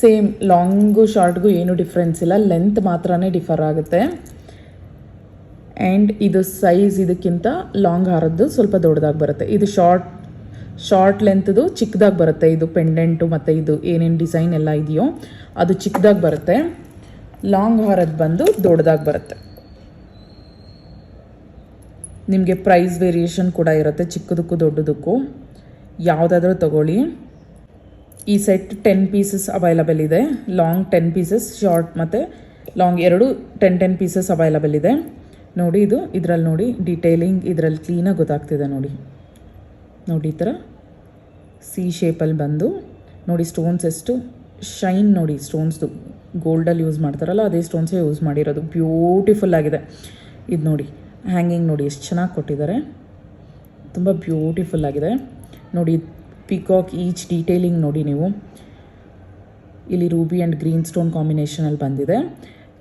ಸೇಮ್ ಲಾಂಗು ಶಾರ್ಟ್ಗೂ ಏನೂ ಡಿಫ್ರೆನ್ಸ್ ಇಲ್ಲ, ಲೆಂತ್ ಮಾತ್ರನೇ ಡಿಫರ್ ಆಗುತ್ತೆ. ಆ್ಯಂಡ್ ಇದು ಸೈಜ್ ಇದಕ್ಕಿಂತ ಲಾಂಗ್ ಹಾರದ್ದು ಸ್ವಲ್ಪ ದೊಡ್ಡದಾಗಿ ಬರುತ್ತೆ. ಇದು ಶಾರ್ಟ್ ಲೆಂತ್ದು ಚಿಕ್ಕದಾಗಿ ಬರುತ್ತೆ. ಇದು ಪೆಂಡೆಂಟು ಮತ್ತು ಇದು ಏನೇನು ಡಿಸೈನ್ ಎಲ್ಲ ಇದೆಯೋ ಅದು ಚಿಕ್ಕದಾಗಿ ಬರುತ್ತೆ. ಲಾಂಗ್ ಹಾರದ್ದು ಬಂದು ದೊಡ್ಡದಾಗಿ ಬರುತ್ತೆ. ನಿಮಗೆ ಪ್ರೈಸ್ ವೇರಿಯೇಷನ್ ಕೂಡ ಇರುತ್ತೆ, ಚಿಕ್ಕದಕ್ಕೂ ದೊಡ್ಡದಕ್ಕೂ. ಯಾವುದಾದ್ರೂ ತಗೊಳ್ಳಿ. ಈ ಸೆಟ್ 10 ಪೀಸಸ್ ಅವೈಲಬಲ್ ಇದೆ. ಲಾಂಗ್ 10 ಪೀಸಸ್, ಶಾರ್ಟ್ ಮತ್ತು ಲಾಂಗ್ ಎರಡು 10 ಪೀಸಸ್ ಅವೈಲಬಲ್ ಇದೆ ನೋಡಿ. ಇದರಲ್ಲಿ ನೋಡಿ ಡೀಟೇಲಿಂಗ್ ಇದರಲ್ಲಿ ಕ್ಲೀನಾಗಿ ಗೊತ್ತಾಗ್ತಿದೆ ನೋಡಿ. ಈ ಥರ ಸಿ ಶೇಪಲ್ಲಿ ಬಂದು ನೋಡಿ. ಸ್ಟೋನ್ಸ್ ಎಷ್ಟು ಶೈನ್ ನೋಡಿ. ಸ್ಟೋನ್ಸ್ದು ಗೋಲ್ಡಲ್ಲಿ ಯೂಸ್ ಮಾಡ್ತಾರಲ್ಲ ಅದೇ ಸ್ಟೋನ್ಸೇ ಯೂಸ್ ಮಾಡಿರೋದು. ಬ್ಯೂಟಿಫುಲ್ ಆಗಿದೆ. ಇದು ನೋಡಿ ಹ್ಯಾಂಗಿಂಗ್ ನೋಡಿ ಎಷ್ಟು ಚೆನ್ನಾಗಿ ಕೊಟ್ಟಿದ್ದಾರೆ, ತುಂಬ ಬ್ಯೂಟಿಫುಲ್ ಆಗಿದೆ ನೋಡಿ. ಪಿಕಾಕ್ ಈಚ್ ಡೀಟೇಲಿಂಗ್ ನೋಡಿ ನೀವು, ಇಲ್ಲಿ ರೂಬಿ ಆ್ಯಂಡ್ ಗ್ರೀನ್ ಸ್ಟೋನ್ ಕಾಂಬಿನೇಷನಲ್ಲಿ ಬಂದಿದೆ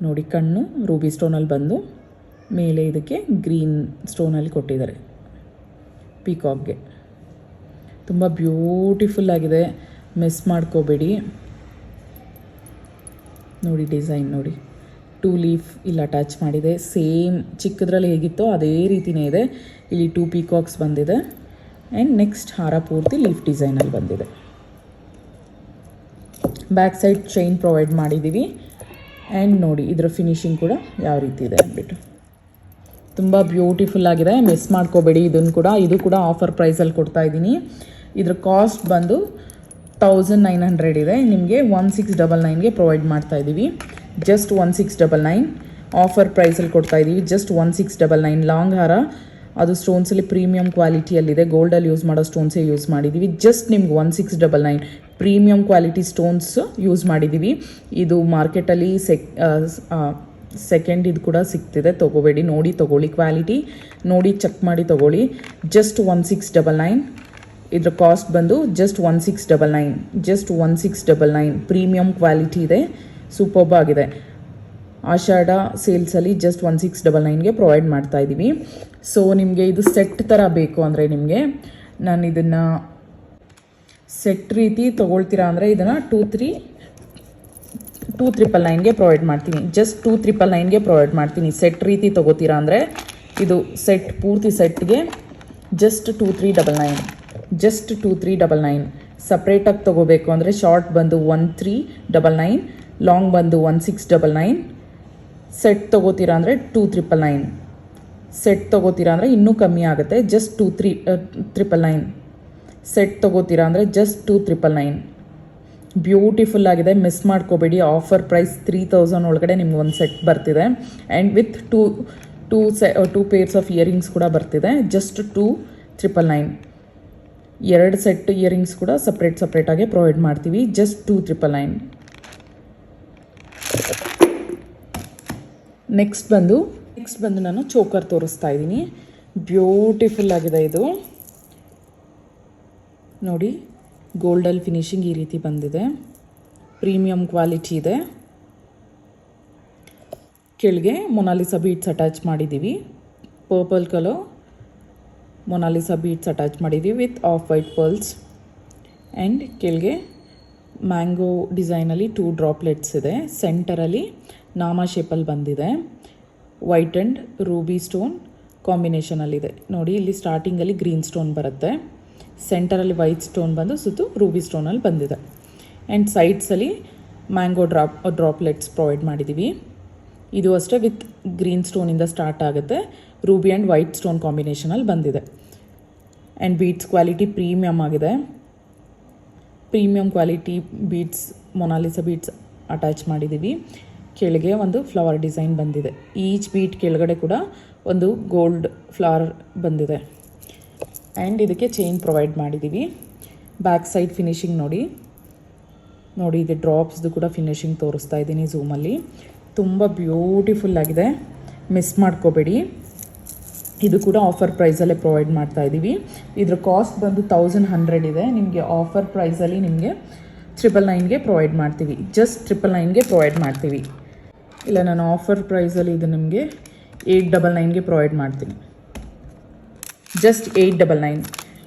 ನೋಡಿ. ಕಣ್ಣು ರೂಬಿ ಸ್ಟೋನಲ್ಲಿ ಬಂದು ಮೇಲೆ ಇದಕ್ಕೆ ಗ್ರೀನ್ ಸ್ಟೋನಲ್ಲಿ ಕೊಟ್ಟಿದ್ದಾರೆ ಪಿಕಾಕ್ಗೆ. ತುಂಬ ಬ್ಯೂಟಿಫುಲ್ ಆಗಿದೆ, ಮಿಸ್ ಮಾಡ್ಕೋಬೇಡಿ ನೋಡಿ. ಡಿಸೈನ್ ನೋಡಿ, 2 ಲೀಫ್ ಇಲ್ಲಿ ಅಟ್ಯಾಚ್ ಮಾಡಿದೆ, ಸೇಮ್ ಚಿಕ್ಕದ್ರಲ್ಲಿ ಹೇಗಿತ್ತೋ ಅದೇ ರೀತಿಯೇ ಇದೆ. ಇಲ್ಲಿ 2 ಪೀಕಾಕ್ಸ್ ಬಂದಿದೆ ಆ್ಯಂಡ್ ನೆಕ್ಸ್ಟ್ ಹಾರ ಪೂರ್ತಿ ಲೀಫ್ ಡಿಸೈನಲ್ಲಿ ಬಂದಿದೆ. ಬ್ಯಾಕ್ ಸೈಡ್ ಚೈನ್ ಪ್ರೊವೈಡ್ ಮಾಡಿದ್ದೀವಿ ಆ್ಯಂಡ್ ನೋಡಿ ಇದರ ಫಿನಿಶಿಂಗ್ ಕೂಡ ಯಾವ ರೀತಿ ಇದೆ ಅಂದ್ಬಿಟ್ಟು ತುಂಬ ಬ್ಯೂಟಿಫುಲ್ ಆಗಿದೆ, ಮಿಸ್ ಮಾಡ್ಕೋಬೇಡಿ ಇದನ್ನು ಕೂಡ. ಇದು ಕೂಡ ಆಫರ್ ಪ್ರೈಸಲ್ಲಿ ಕೊಡ್ತಾ ಇದ್ದೀನಿ. ಇದ್ರ ಕಾಸ್ಟ್ ಬಂದು 1900 ಇದೆ, ನಿಮಗೆ 1699ಗೆ ಪ್ರೊವೈಡ್ ಮಾಡ್ತಾ ಇದ್ದೀವಿ. ಜಸ್ಟ್ 1699 ಆಫರ್ ಪ್ರೈಸಲ್ಲಿ ಕೊಡ್ತಾ ಇದ್ದೀವಿ. ಜಸ್ಟ್ 1699 ಲಾಂಗ್ ಹಾರ, ಅದು ಸ್ಟೋನ್ಸಲ್ಲಿ ಪ್ರೀಮಿಯಂ ಕ್ವಾಲಿಟಿಯಲ್ಲಿದೆ, ಗೋಲ್ಡಲ್ಲಿ ಯೂಸ್ ಮಾಡೋ ಸ್ಟೋನ್ಸೇ ಯೂಸ್ ಮಾಡಿದ್ದೀವಿ. ಜಸ್ಟ್ ನಿಮ್ಗೆ 1699 ಪ್ರೀಮಿಯಂ ಕ್ವಾಲಿಟಿ ಸ್ಟೋನ್ಸ್ ಯೂಸ್ ಮಾಡಿದ್ದೀವಿ. ಇದು ಮಾರ್ಕೆಟಲ್ಲಿ ಸೆಕೆಂಡ್ ಇದು ಕೂಡ ಸಿಗ್ತಿದೆ, ತೊಗೋಬೇಡಿ, ನೋಡಿ ತೊಗೊಳ್ಳಿ, ಕ್ವಾಲಿಟಿ ನೋಡಿ ಚೆಕ್ ಮಾಡಿ ತೊಗೊಳ್ಳಿ. ಜಸ್ಟ್ 1699 ಇದ್ರ ಕಾಸ್ಟ್ ಬಂದು ಜಸ್ಟ್ 1699, ಜಸ್ಟ್ 1699 ಪ್ರೀಮಿಯಂ ಕ್ವಾಲಿಟಿ ಇದೆ, ಸೂಪರ್ಬ್ ಆಗಿದೆ. ಆಷಾಢ ಸೇಲ್ಸಲ್ಲಿ ಜಸ್ಟ್ 1699ಗೆ ಪ್ರೊವೈಡ್ ಮಾಡ್ತಾ ಇದ್ದೀವಿ. ಸೊ ನಿಮಗೆ ಇದು ಸೆಟ್ ಥರ ಬೇಕು ಅಂದರೆ ನಿಮಗೆ ನಾನು ಇದನ್ನು ಸೆಟ್ ರೀತಿ ತೊಗೊಳ್ತೀರಾ ಅಂದರೆ ಇದನ್ನು 2399ಗೆ ಪ್ರೊವೈಡ್ ಮಾಡ್ತೀನಿ. ಜಸ್ಟ್ 2399ಗೆ ಪ್ರೊವೈಡ್ ಮಾಡ್ತೀನಿ. ಸೆಟ್ ರೀತಿ ತೊಗೋತೀರಾ ಅಂದರೆ ಇದು ಸೆಟ್ ಪೂರ್ತಿ ಸೆಟ್ಗೆ ಜಸ್ಟ್ 2399, ಜಸ್ಟ್ 2399. ಸಪ್ರೇಟಾಗಿ ತೊಗೋಬೇಕು ಅಂದರೆ ಶಾರ್ಟ್ ಬಂದು 1399, ಲಾಂಗ್ ಬಂದು 1699. ಸೆಟ್ ತೊಗೋತೀರಾ ಅಂದರೆ 2399. ಸೆಟ್ ತೊಗೋತೀರಾ ಅಂದರೆ ಇನ್ನೂ ಕಮ್ಮಿ ಆಗುತ್ತೆ, ಜಸ್ಟ್ 2399. ಸೆಟ್ ತೊಗೋತೀರಾ ಅಂದರೆ ಜಸ್ಟ್ 2399. ಬ್ಯೂಟಿಫುಲ್ ಆಗಿದೆ, ಮಿಸ್ ಮಾಡ್ಕೋಬೇಡಿ. ಆಫರ್ ಪ್ರೈಸ್ 3000 ಒಳಗಡೆ ನಿಮ್ಗೆ ಒಂದು ಸೆಟ್ ಬರ್ತಿದೆ and with two pairs of earrings ಕೂಡ ಬರ್ತಿದೆ. ಜಸ್ಟ್ 2399. 2 ಸೆಟ್ ಇಯರಿಂಗ್ಸ್ ಕೂಡ ಸಪ್ರೇಟಾಗಿ ಪ್ರೊವೈಡ್ ಮಾಡ್ತೀವಿ. ಜಸ್ಟ್ 2399. ನೆಕ್ಸ್ಟ್ ಬಂದು ನಾನು ಚೋಕರ್ ತೋರಿಸ್ತಾ ಇದ್ದೀನಿ. ಬ್ಯೂಟಿಫುಲ್ ಆಗಿದೆ ಇದು ನೋಡಿ. ಗೋಲ್ಡಲ್ ಫಿನಿಶಿಂಗ್ ಈ ರೀತಿ ಬಂದಿದೆ, ಪ್ರೀಮಿಯಂ ಕ್ವಾಲಿಟಿ ಇದೆ. ಕೆಳಗೆ ಮೊನಾಲಿಸಾ ಬೀಡ್ಸ್ ಅಟ್ಯಾಚ್ ಮಾಡಿದ್ದೀವಿ, purple colour Mona Lisa beads attach ಮಾಡಿದ್ದೀವಿ with off white pearls. And ಕೆಳಗೆ ಮ್ಯಾಂಗೋ ಡಿಸೈನಲ್ಲಿ 2 ಡ್ರಾಪ್ಲೆಟ್ಸ್ ಇದೆ. ಸೆಂಟರಲ್ಲಿ ನಾಮ ಶೇಪಲ್ಲಿ ಬಂದಿದೆ, ವೈಟ್ ಆ್ಯಂಡ್ ರೂಬಿ ಸ್ಟೋನ್ ಕಾಂಬಿನೇಷನಲ್ಲಿದೆ ನೋಡಿ. ಇಲ್ಲಿ ಸ್ಟಾರ್ಟಿಂಗಲ್ಲಿ ಗ್ರೀನ್ ಸ್ಟೋನ್ ಬರುತ್ತೆ, ಸೆಂಟರಲ್ಲಿ ವೈಟ್ ಸ್ಟೋನ್ ಬಂದು ಸುತ್ತು ರೂಬಿ ಸ್ಟೋನಲ್ಲಿ ಬಂದಿದೆ. ಆ್ಯಂಡ್ ಸೈಡ್ಸಲ್ಲಿ ಮ್ಯಾಂಗೋ ಡ್ರಾಪ್ಲೆಟ್ಸ್ ಪ್ರೊವೈಡ್ ಮಾಡಿದ್ದೀವಿ. ಇದು ಅಷ್ಟೇ ವಿತ್ ಗ್ರೀನ್ ಸ್ಟೋನಿಂದ ಸ್ಟಾರ್ಟ್ ಆಗುತ್ತೆ, ರೂಬಿ ಆ್ಯಂಡ್ ವೈಟ್ ಸ್ಟೋನ್ ಕಾಂಬಿನೇಷನಲ್ಲಿ ಬಂದಿದೆ. ಆ್ಯಂಡ್ ಬೀಡ್ಸ್ ಕ್ವಾಲಿಟಿ ಪ್ರೀಮಿಯಮ್ ಆಗಿದೆ, premium quality beads, Mona Lisa beads attach ಮಾಡಿದ್ದೀವಿ. ಕೆಳಗೆ ಒಂದು ಫ್ಲವರ್ ಡಿಸೈನ್ ಬಂದಿದೆ, ಈಚ್ ಬೀಟ್ ಕೆಳಗಡೆ ಕೂಡ ಒಂದು ಗೋಲ್ಡ್ ಫ್ಲವರ್ ಬಂದಿದೆ. ಆ್ಯಂಡ್ ಇದಕ್ಕೆ ಚೈನ್ ಪ್ರೊವೈಡ್ ಮಾಡಿದ್ದೀವಿ. ಬ್ಯಾಕ್ ಸೈಡ್ ಫಿನಿಶಿಂಗ್ ನೋಡಿ, ಇದು ಡ್ರಾಪ್ಸ್ದು ಕೂಡ ಫಿನಿಶಿಂಗ್ ತೋರಿಸ್ತಾ ಇದ್ದೀನಿ ಝೂಮಲ್ಲಿ. ತುಂಬ ಬ್ಯೂಟಿಫುಲ್ ಆಗಿದೆ, ಮಿಸ್ ಮಾಡ್ಕೋಬೇಡಿ. ಇದು ಕೂಡ ಆಫರ್ ಪ್ರೈಸಲ್ಲೇ ಪ್ರೊವೈಡ್ ಮಾಡ್ತಾ ಇದ್ದೀವಿ. ಇದ್ರ ಕಾಸ್ಟ್ ಬಂದು 1100 ಇದೆ, ನಿಮಗೆ ಆಫರ್ ಪ್ರೈಸಲ್ಲಿ ನಿಮಗೆ 999ಗೆ ಪ್ರೊವೈಡ್ ಮಾಡ್ತೀವಿ. ಜಸ್ಟ್ 999ಗೆ ಪ್ರೊವೈಡ್ ಮಾಡ್ತೀವಿ. ಇಲ್ಲ, ನಾನು ಆಫರ್ ಪ್ರೈಸಲ್ಲಿ ಇದು ನಿಮಗೆ 899ಗೆ ಪ್ರೊವೈಡ್ ಮಾಡ್ತೀನಿ. ಜಸ್ಟ್ 899.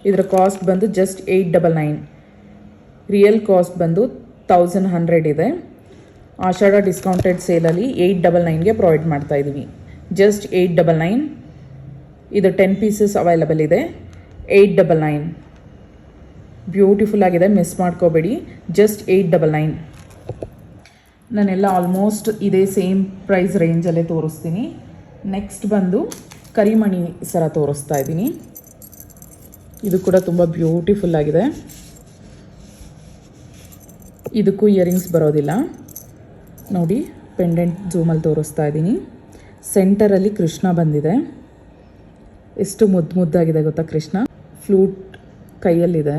ಇದರ ಕಾಸ್ಟ್ ಬಂದು ಜಸ್ಟ್ 899. ರಿಯಲ್ ಕಾಸ್ಟ್ ಬಂದು 1100 ಇದೆ. ಆಷಾಢ ಡಿಸ್ಕೌಂಟೆಡ್ ಸೇಲಲ್ಲಿ 899ಗೆ ಪ್ರೊವೈಡ್ ಮಾಡ್ತಾ ಇದ್ದೀವಿ. ಜಸ್ಟ್ 899. ಇದು 10 ಪೀಸಸ್ ಅವೈಲಬಲ್ ಇದೆ. 899. ಬ್ಯೂಟಿಫುಲ್ ಆಗಿದೆ, ಮಿಸ್ ಮಾಡ್ಕೋಬೇಡಿ. ಜಸ್ಟ್ 899. ನಾನೆಲ್ಲ ಆಲ್ಮೋಸ್ಟ್ ಇದೇ ಸೇಮ್ ಪ್ರೈಸ್ ರೇಂಜಲ್ಲೇ ತೋರಿಸ್ತೀನಿ. ನೆಕ್ಸ್ಟ್ ಬಂದು ಕರಿಮಣಿ ಸರ ತೋರಿಸ್ತಾ ಇದ್ದೀನಿ. ಇದು ಕೂಡ ತುಂಬ ಬ್ಯೂಟಿಫುಲ್ ಆಗಿದೆ. ಇದಕ್ಕೂ ಇಯರಿಂಗ್ಸ್ ಬರೋದಿಲ್ಲ ನೋಡಿ. ಪೆಂಡೆಂಟ್ ಝೂಮಲ್ಲಿ ತೋರಿಸ್ತಾ ಇದ್ದೀನಿ. ಸೆಂಟರಲ್ಲಿ ಕೃಷ್ಣ ಬಂದಿದೆ, ಎಷ್ಟು ಮುದ್ದಾಗಿದೆ ಗೊತ್ತಾ ಕೃಷ್ಣ. ಫ್ಲೂಟ್ ಕೈಯಲ್ಲಿದೆ,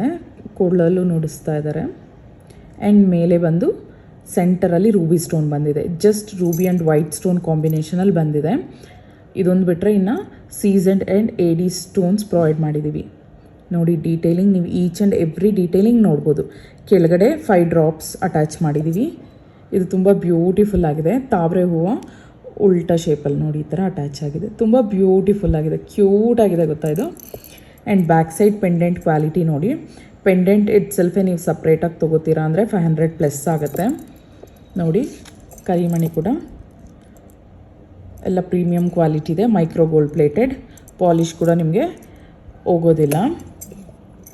ಕೊಡಲಲ್ಲೂ ನುಡಿಸ್ತಾ ಇದ್ದಾರೆ. ಆ್ಯಂಡ್ ಮೇಲೆ ಬಂದು ಸೆಂಟರಲ್ಲಿ ರೂಬಿ ಸ್ಟೋನ್ ಬಂದಿದೆ. Just ruby and white stone ಕಾಂಬಿನೇಷನಲ್ಲಿ ಬಂದಿದೆ. ಇದೊಂದು ಬಿಟ್ಟರೆ ಇನ್ನು seasoned and AD stones provide ಮಾಡಿದ್ದೀವಿ. ನೋಡಿ ಡೀಟೇಲಿಂಗ್, ನೀವು ಈಚ್ ಆ್ಯಂಡ್ ಎವ್ರಿ ಡೀಟೇಲಿಂಗ್ ನೋಡ್ಬೋದು. ಕೆಳಗಡೆ 5 ಡ್ರಾಪ್ಸ್ ಅಟ್ಯಾಚ್ ಮಾಡಿದ್ದೀವಿ. ಇದು ತುಂಬ ಬ್ಯೂಟಿಫುಲ್ ಆಗಿದೆ. ತಾವರೆ ಹೂವು ಉಲ್ಟಾ ಶೇಪಲ್ಲಿ ನೋಡಿ ಈ ಥರ ಅಟ್ಯಾಚ್ ಆಗಿದೆ. ತುಂಬ ಬ್ಯೂಟಿಫುಲ್ ಆಗಿದೆ, ಕ್ಯೂಟ್ ಆಗಿದೆ ಗೊತ್ತಾ ಇದು. And back side pendant quality ನೋಡಿ. ಪೆಂಡೆಂಟ್ ಇಟ್ ಸೆಲ್ಫೇ ನೀವು ಸಪ್ರೇಟಾಗಿ ತೊಗೋತೀರಾ ಅಂದರೆ 500+ ಆಗುತ್ತೆ. ನೋಡಿ ಕರಿಮಣಿ ಕೂಡ ಎಲ್ಲ ಪ್ರೀಮಿಯಂ ಕ್ವಾಲಿಟಿ ಇದೆ. Micro gold plated. ಪಾಲಿಷ್ ಕೂಡ ನಿಮಗೆ ಹೋಗೋದಿಲ್ಲ.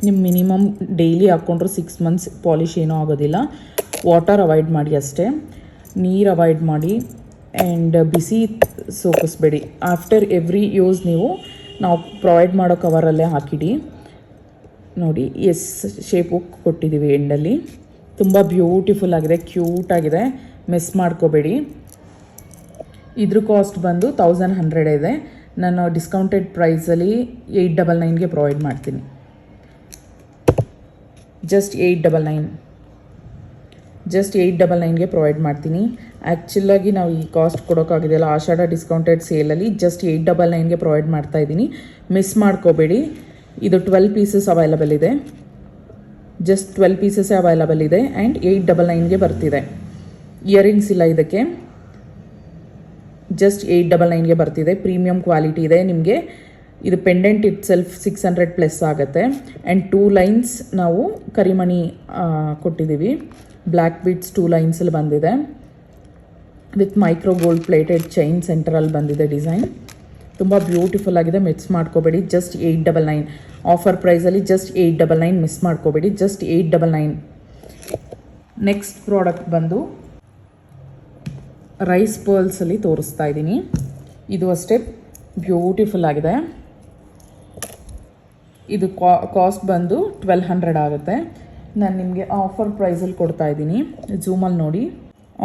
ನಿಮ್ಮ ಮಿನಿಮಮ್ ಡೈಲಿ ಹಾಕ್ಕೊಂಡ್ರು 6 ಮಂತ್ಸ್ ಪಾಲಿಷ್ ಏನೂ ಆಗೋದಿಲ್ಲ. ವಾಟರ್ ಅವಾಯ್ಡ್ ಮಾಡಿ ಅಷ್ಟೇ, ನೀರು ಅವಾಯ್ಡ್ ಮಾಡಿ. ಆ್ಯಂಡ್ ಬಿಸಿ ಸೋಕಿಸ್ಬೇಡಿ. ಆಫ್ಟರ್ ಎವ್ರಿ ಯೂಸ್ ನಾವು ಪ್ರೊವೈಡ್ ಮಾಡೋ ಕವರಲ್ಲೇ ಹಾಕಿಡಿ. ನೋಡಿ ಶೇಪು ಕೊಟ್ಟಿದ್ದೀವಿ ಎಂಡಲ್ಲಿ. ತುಂಬ ಬ್ಯೂಟಿಫುಲ್ ಆಗಿದೆ, ಕ್ಯೂಟ್ ಆಗಿದೆ, ಮಿಸ್ ಮಾಡ್ಕೋಬೇಡಿ. ಇದ್ರ ಕಾಸ್ಟ್ ಬಂದು 1100 ಇದೆ. ನಾನು ಡಿಸ್ಕೌಂಟೆಡ್ ಪ್ರೈಸಲ್ಲಿ 899ಗೆ ಪ್ರೊವೈಡ್ ಮಾಡ್ತೀನಿ. ಜಸ್ಟ್ 899ಗೆ ಪ್ರೊವೈಡ್ ಮಾಡ್ತೀನಿ. ಆ್ಯಕ್ಚುಲಾಗಿ ನಾವು ಈ ಕಾಸ್ಟ್ ಕೊಡೋಕ್ಕಾಗಿದೆಯಲ್ಲ, ಆಷಾಢ ಡಿಸ್ಕೌಂಟೆಡ್ ಸೇಲಲ್ಲಿ ಜಸ್ಟ್ 899ಗೆ ಪ್ರೊವೈಡ್ ಮಾಡ್ತಾಯಿದ್ದೀನಿ. ಮಿಸ್ ಮಾಡ್ಕೋಬೇಡಿ. ಇದು 12 ಪೀಸಸ್ ಅವೈಲಬಲ್ ಇದೆ. ಜಸ್ಟ್ 12 ಪೀಸಸ್ಸೇ ಅವೈಲಬಲ್ ಇದೆ. ಆ್ಯಂಡ್ 899ಗೆ ಬರ್ತಿದೆ. ಇಯರಿಂಗ್ಸ್ ಇಲ್ಲ ಇದಕ್ಕೆ, ಜಸ್ಟ್ 899ಗೆ ಬರ್ತಿದೆ. ಪ್ರೀಮಿಯಂ ಕ್ವಾಲಿಟಿ ಇದೆ ನಿಮಗೆ. ಇದು ಪೆಂಡೆಂಟ್ ಇಟ್ ಸೆಲ್ಫ್ 600+ ಆಗುತ್ತೆ. ಆ್ಯಂಡ್ 2 ಲೈನ್ಸ್ ನಾವು ಕರಿಮಣಿ ಕೊಟ್ಟಿದ್ದೀವಿ. ಬ್ಲ್ಯಾಕ್ ಬೀಡ್ಸ್ 2 ಲೈನ್ಸಲ್ಲಿ ಬಂದಿದೆ. With micro gold plated chain ಸೆಂಟರಲ್ಲಿ ಬಂದಿದೆ ಡಿಸೈನ್. ತುಂಬ ಬ್ಯೂಟಿಫುಲ್ ಆಗಿದೆ, ಮಿಸ್ ಮಾಡ್ಕೋಬೇಡಿ. ಜಸ್ಟ್ 899 ಆಫರ್ ಪ್ರೈಸಲ್ಲಿ, ಜಸ್ಟ್ 899 ಮಿಸ್ ಮಾಡ್ಕೋಬೇಡಿ. ಜಸ್ಟ್ 899. ನೆಕ್ಸ್ಟ್ ಪ್ರಾಡಕ್ಟ್ ಬಂದು ರೈಸ್ ಪರ್ಲ್ಸಲ್ಲಿ ತೋರಿಸ್ತಾ ಇದ್ದೀನಿ. ಇದು ಅಷ್ಟೇ ಬ್ಯೂಟಿಫುಲ್ ಆಗಿದೆ. ಇದು ಕಾಸ್ಟ್ ಬಂದು 1200 ಆಗುತ್ತೆ. ನಾನು ನಿಮಗೆ ಆಫರ್ ಪ್ರೈಸಲ್ಲಿ ಕೊಡ್ತಾ ಇದ್ದೀನಿ. ಝೂಮಲ್ಲಿ ನೋಡಿ,